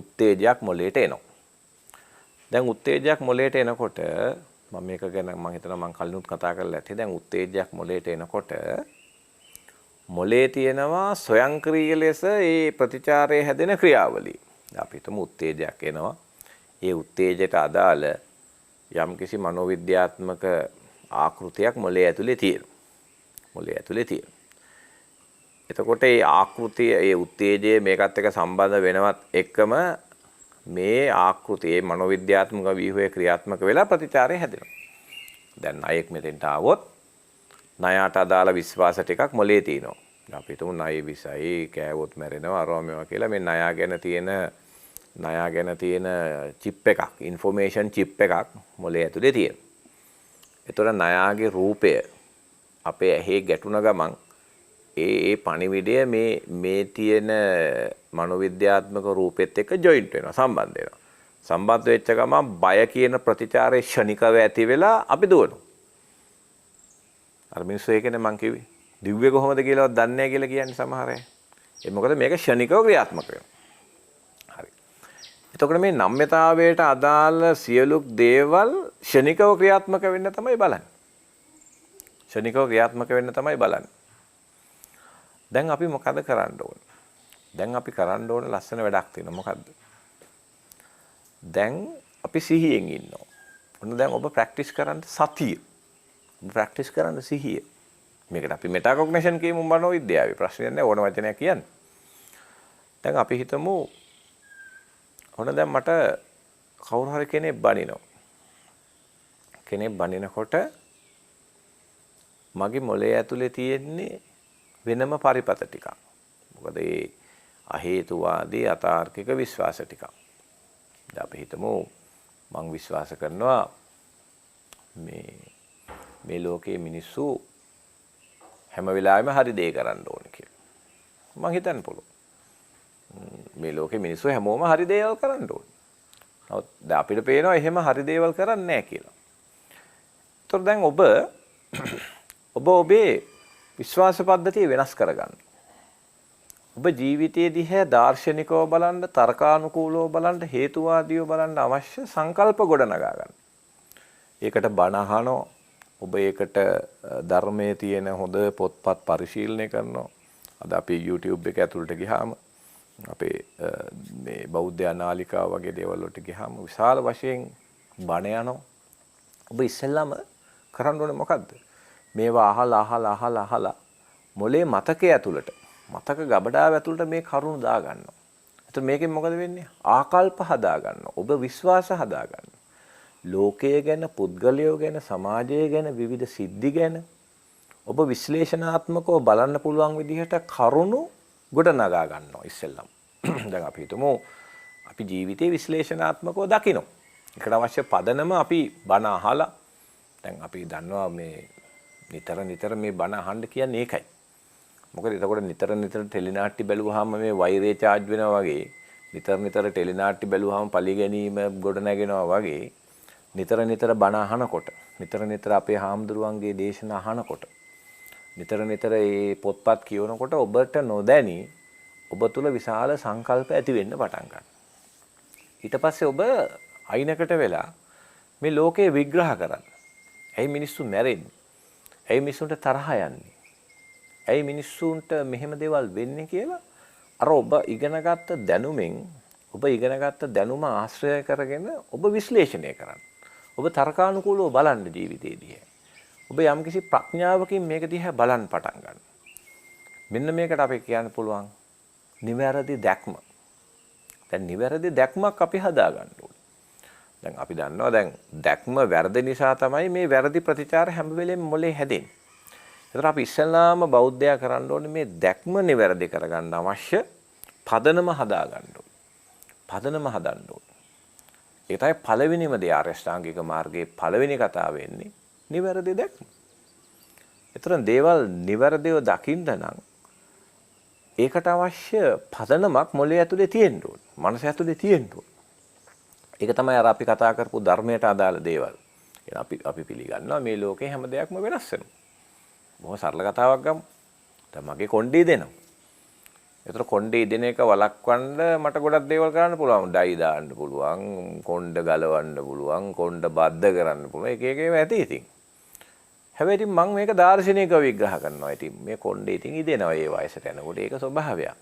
උත්තේජයක් මොළයට එනවා. දැන් උත්තේජයක් මොළයට එනකොට මම මේක ගැන මම හිතනවා මම කලිනුත් කතා කරලා ඇති. දැන් උත්තේජයක් මොළයට එනකොට මොළේ තියෙනවා ස්වයංක්‍රීය ලෙස ඒ ප්‍රතිචාරයේ හැදෙන ක්‍රියාවලිය. අපි හිතමු උත්තේජයක් එනවා. ඒ උත්තේජයට අදාළ යම්කිසි මනෝවිද්‍යාත්මක ආකෘතියක් මොළේ ඇතුලේ තියෙනවා. මොළේ ඇතුලේ තියෙනවා. එතකොට මේ ආකෘතිය, ඒ උත්තේජය මේකත් එක්ක සම්බන්ධ වෙනවත් එක්කම මේ ආකෘතියේ මනෝවිද්‍යාත්මක ව්‍යුහය ක්‍රියාත්මක වෙලා ප්‍රතිචාරය හැදෙනවා. දැන් ණයෙක් මෙතෙන්ට ආවොත් ණයට අදාළ විශ්වාස ටිකක් මොලේ තියෙනවා. අපි හිතමු ණය විසයි කෑවොත් මැරෙනවා අරවා මේවා කියලා මේ ණය ගැන තියෙන චිප් එකක්, ইনফෝමේෂන් චිප් එකක් මොලේ ඇතුලේ තියෙනවා. ඒතර ණයගේ රූපය අපේ ඇහි ගැටුණ ගමන් ඒ පණිවිඩය මේ තියෙන මනෝවිද්‍යාත්මක රූපෙත් එක්ක ජොයින්ට් වෙනවා, සම්බන්ධ වෙනවා. සම්බන්ධ වෙච්ච ගමන් බය කියන ප්‍රතිචාරයේ ෂණිකව ඇති වෙලා අපි දුවනවා. අර මිනිස්සු ඒකනේ මං කිව්වේ. දිව්වේ කොහොමද කියලාවත් දන්නේ නැහැ කියලා කියන්නේ සමහර අය. ඒ මොකද මේක ෂණිකව ක්‍රියාත්මක වෙනවා. එතකොට මේ නම්‍යතාවයට අදාළ සියලු දේවල් ෂණිකව ක්‍රියාත්මක වෙන්න තමයි බලන්නේ. ෂණිකව ක්‍රියාත්මක වෙන්න තමයි බලන්නේ. දැන් අපි මොකද කරන්න ඕනේ? දැන් අපි කරන්න ඕනේ ලස්සන වැඩක් තියෙනවා. මොකද්ද? දැන් අපි සිහියෙන් ඉන්නවා. ඔන්න දැන් ඔබ ප්‍රැක්ටිස් කරන්න සතිය. ඔබ ප්‍රැක්ටිස් කරන්න සිහිය. මේකට අපි මෙටාකොග්නිෂන් කියමු මනෝවිද්‍යාවේ. ප්‍රශ්නයක් නැහැ ඕන වචනයක් කියන්න. දැන් අපි හිතමු ඔන්න දැන් මට කවුරු හරි කෙනෙක් බනිනවා. කෙනෙක් බනිනකොට මගේ මොළයේ ඇතුලේ තියෙන්නේ වෙනම පරිපත ටිකක්. මොකද ඒ අහේතුවාදී අතාර්කික විශ්වාස ටිකක්. දැන් අපි හිතමු මං විශ්වාස කරනවා මේ ලෝකයේ මිනිස්සු හැම වෙලාවෙම හරි දේ කරන්න ඕනේ කියලා. මං හිතන්න පුළුවන්. මේ ලෝකේ මිනිස්සු හැමෝම හරි දේවල් කරන්න ඕනේ. නමුත් දැන් අපිට පේනවා එහෙම හරි දේවල් කරන්නේ නැහැ කියලා. ඒතර දැන් ඔබේ විශ්වාස පද්ධතිය වෙනස් කරගන්න. ඔබ ජීවිතයේ දිහා දාර්ශනිකව බලන්න, තර්කානුකූලව බලන්න, හේතුවාදීව බලන්න අවශ්‍ය සංකල්ප ගොඩනගා ගන්න. ඒකට බණ අහනවා. ඔබ ඒකට ධර්මයේ තියෙන හොඳ පොත්පත් පරිශීලනය කරනවා. අද අපි YouTube එක ඇතුළට ගියාම අපේ මේ බෞද්ධ නාලිකාව වගේ දේවල් වලට ගියාම විශාල වශයෙන් බණ යනවා. ඔබ ඉස්සෙල්ලාම කරන්න ඕනේ මොකද්ද? මේවා අහලා මොලේ මතකයේ ඇතුළට මතක ගබඩාව ඇතුළට මේ කරුණු දා ගන්නවා. එතකොට මේකෙන් මොකද වෙන්නේ? ආකල්ප හදා ගන්නවා. ඔබ විශ්වාස හදා ගන්නවා. ලෝකය ගැන, පුද්ගලයෝ ගැන, සමාජය ගැන, විවිධ සිද්ධි ගැන ඔබ විශ්ලේෂණාත්මකව බලන්න පුළුවන් විදිහට කරුණු ගොඩනගා ගන්නවා ඉස්සෙල්ලම. දැන් අපි හිතමු අපි ජීවිතේ විශ්ලේෂණාත්මකව දකිනවා. ඒකට අවශ්‍ය පදනම අපි බණ අහලා දැන් අපි දන්නවා මේ නිතර මේ බණ අහන්න කියන්නේ ඒකයි. මොකද එතකොට නිතර ටෙලිනාට්ටි බැලුවාම මේ වෛරය charge වෙනවා වගේ නිතර ටෙලිනාට්ටි බැලුවාම පලි ගැනීම ගොඩ නැගෙනවා වගේ නිතර බණ අහනකොට නිතර අපේ හාමුදුරුවන්ගේ දේශනා අහනකොට නිතර මේ පොත්පත් කියවනකොට ඔබට නොදැනි ඔබ තුල විශාල සංකල්ප ඇති වෙන්න පටන් ගන්නවා. ඊට පස්සේ ඔබ අයිනකට වෙලා මේ ලෝකේ විග්‍රහ කරන්න. ඇයි මිනිස්සු මැරෙන්නේ? ඇයි මිනිස්සුන්ට තරහ යන්නේ? ඇයි මිනිස්සුන්ට මෙහෙම දේවල් වෙන්නේ කියලා අර ඔබ ඉගෙනගත්ත දැනුම ආශ්‍රය කරගෙන ඔබ විශ්ලේෂණය කරන්න. ඔබ තර්කානුකූලව බලන්න ජීවිතේදී. ඔබ යම්කිසි ප්‍රඥාවකින් මේක දිහා බලන්න පටන් ගන්න. මෙන්න මේකට අපි කියන්න පුළුවන් නිවැරදි දැක්ම. දැන් නිවැරදි දැක්මක් අපි හදා ගන්න ඕනේ. දැන් අපි දන්නවා දැන් දැක්ම වැරදි නිසා තමයි මේ වැරදි ප්‍රතිචාර හැම වෙලෙම මොලේ හැදෙන්නේ. ඒතර අපි ඉස්සෙල්ලාම බෞද්ධයා කරන්න ඕනේ මේ දැක්ම නිවැරදි කරගන්න අවශ්‍ය පදනම හදා ගන්න ඕනේ. පදනම හදන්න ඕනේ. ඒක තමයි පළවෙනිම දේ ආර්ය අෂ්ටාංගික මාර්ගයේ පළවෙනි කතාව වෙන්නේ නිවැරදි දැක්ම. ඒතර දේවල් නිවැරදිව දකින්න නම් ඒකට අවශ්‍ය පදනමක් මොළයේ ඇතුලේ තියෙන්න ඕනේ. මනස ඇතුලේ තියෙන්න ඕනේ. ඒක තමයි අර අපි කතා කරපු ධර්මයට අදාළ දේවල්. අපි පිළිගන්නවා මේ ලෝකේ හැම දෙයක්ම වෙනස් වෙනවා. බොහොම සරල කතාවක් ගමු. දැන් මගේ කොණ්ඩේ දෙනවා. ඒතර කොණ්ඩේ දෙන එක වළක්වන්න මට ගොඩක් දේවල් කරන්න පුළුවන්. ඩයි දාන්න පුළුවන්, කොණ්ඩ ගලවන්න පුළුවන්, කොණ්ඩ බද්ධ කරන්න පුළුවන්. එක ඒවා ඇති ඉතින්. හැබැයි ඉතින් මම මේක දාර්ශනිකව විග්‍රහ කරනවා. ඉතින් මේ කොණ්ඩේ ඉතින් ඉදෙනවා ඒ වයසට යනකොට. ඒක ස්වභාවයක්.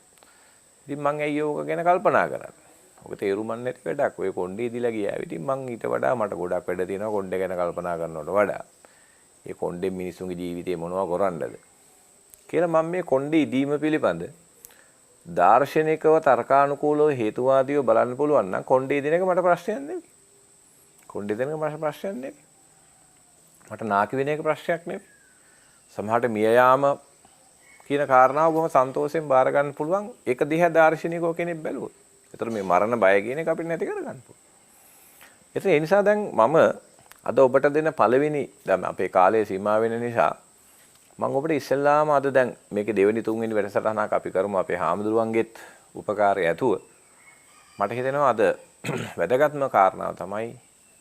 ඉතින් මම ඇයි ඕක ගැන කල්පනා කරන්නේ? ඔක තේරුම් නැති වැඩක්. ඔය කොණ්ඩේ දීලා ගියා. ඉතින් මං ඊට වඩා මට ගොඩක් වැඩ තියෙනවා කොණ්ඩේ ගැන කල්පනා කරනවට වඩා. මේ කොණ්ඩේ මිනිසුන්ගේ ජීවිතේ මොනවා කරන්නද කියලා මම මේ කොණ්ඩේ ඉදීම පිළිබඳ දාර්ශනිකව තර්කානුකූලව හේතුවාදීව බලන්න පුළුවන් නම් කොණ්ඩේ ඉදින එක මට ප්‍රශ්නයක් නෙවෙයි. කොණ්ඩේ ඉදින එක මට ප්‍රශ්නයක් නෙවෙයි. මට නාකි වෙන එක ප්‍රශ්නයක් නෙවෙයි. සමහරට මිය යාම කියන කාරණාව බොහොම සන්තෝෂයෙන් බාර ගන්න පුළුවන්. ඒක දිහා දාර්ශනිකව කෙනෙක් බැලුවොත්. ඒතර මේ මරණ බය කියන එක අපිට නැති කරගන්න පුළුවන්. ඒ නිසා දැන් මම අද ඔබට දෙන පළවෙනි දැන් අපේ කාලය සීමා වෙන නිසා මම ඔබට ඉස්සෙල්ලාම අද දැන් මේකේ දෙවෙනි තුන්වෙනි වැඩසටහනක් අපි කරමු අපේ හාමුදුරුවන්ගෙත් උපකාරය ඇතුව. මට හිතෙනවා අද වැදගත්ම කාරණාව තමයි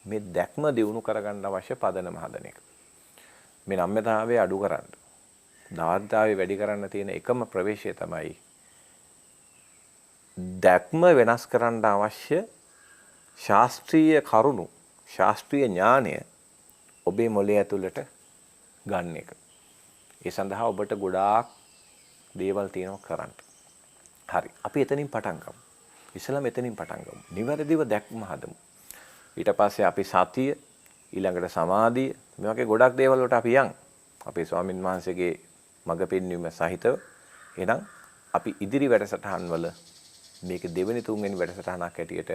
මේ දැක්ම දියුණු කරගන්න අවශ්‍ය පදනම හදන එක. මේ නම්‍යතාවය අඩු කරන්න. දාර්ශනිකතාවය වැඩි කරන්න තියෙන එකම ප්‍රවේශය තමයි දැක්ම වෙනස් කරන්න අවශ්‍ය ශාස්ත්‍රීය කරුණු ශාස්ත්‍රීය ඥානය ඔබේ මොළය ඇතුළට ගන්න එක. ඒ සඳහා ඔබට ගොඩාක් දේවල් තියෙනවා කරන්න. හරි. අපි එතනින් පටන් ගමු. ඉස්සෙල්ලා මෙතනින් පටන් ගමු. නිවැරදිව දැක්ම හදමු. ඊට පස්සේ අපි සතිය ඊළඟට සමාධිය මේ වගේ ගොඩක් දේවල් වලට අපි යන්. අපේ ස්වාමින් වහන්සේගේ මඟ පෙන්වීම සහිතව එහෙනම් අපි ඉදිරි වැඩසටහන් වල මේක දෙවෙනි තුන්වෙනි වැඩසටහනක් හැටියට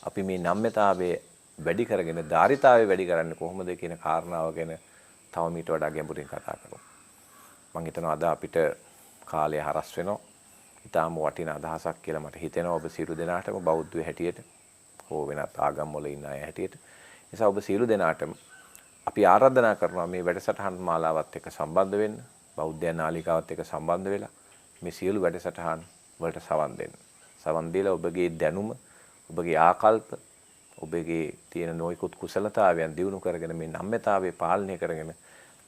අපි මේ නම්‍යතාවයේ වැඩි කරගෙන ධාරිතාවයේ වැඩි කරන්නේ කොහොමද කියන කාරණාව ගැන තව මීට වඩා ගැඹුරින් කතා කරමු. මම හිතනවා අද අපිට කාලය හරස් වෙනවා. ඊටාම වටිනා අදහසක් කියලා මට හිතෙනවා ඔබ සියලු දෙනාටම බෞද්ධ හැටියට හෝ වෙනත් ආගම් වල ඉන්න අය හැටියට. නිසා ඔබ සියලු දෙනාටම අපි ආරාධනා කරනවා මේ වැඩසටහන් මාලාවත් එක්ක සම්බන්ධ වෙන්න. බෞද්ධ නාලිකාවත් එක්ක සම්බන්ධ වෙලා මේ සියලු වැඩසටහන් වලට සවන් දෙන්න. සවන් දීලා ඔබගේ දැනුම, ඔබගේ ආකල්ප, ඔබගේ තියෙන නොයෙකුත් කුසලතාවයන් දියුණු කරගෙන මේ නම්‍යතාවය පාලනය කරගෙන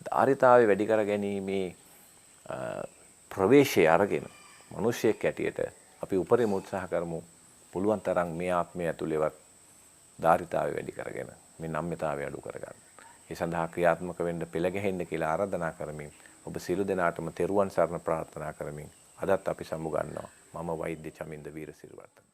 ධාරිතාවය වැඩි කර ගැනීමේ ප්‍රවේශය අරගෙන මිනිසෙක් ඇටියට අපි උපරිම උත්සාහ කරමු පුළුවන් තරම් මේ ආත්මය ඇතුළේවත් ධාරිතාවය වැඩි කරගෙන මේ නම්‍යතාවය අඩු කරගන්න. ඒ සඳහා ක්‍රියාත්මක වෙන්න පෙළ ගැහෙන්න කියලා ආරාධනා කරමින් ඔබ සියලු දෙනාටම තෙරුවන් සරණ ප්‍රාර්ථනා කරමින් අදත් අපි සමු ගන්නවා. මම වෛද්‍ය චමින්ද වීරසිරිවර්ධන.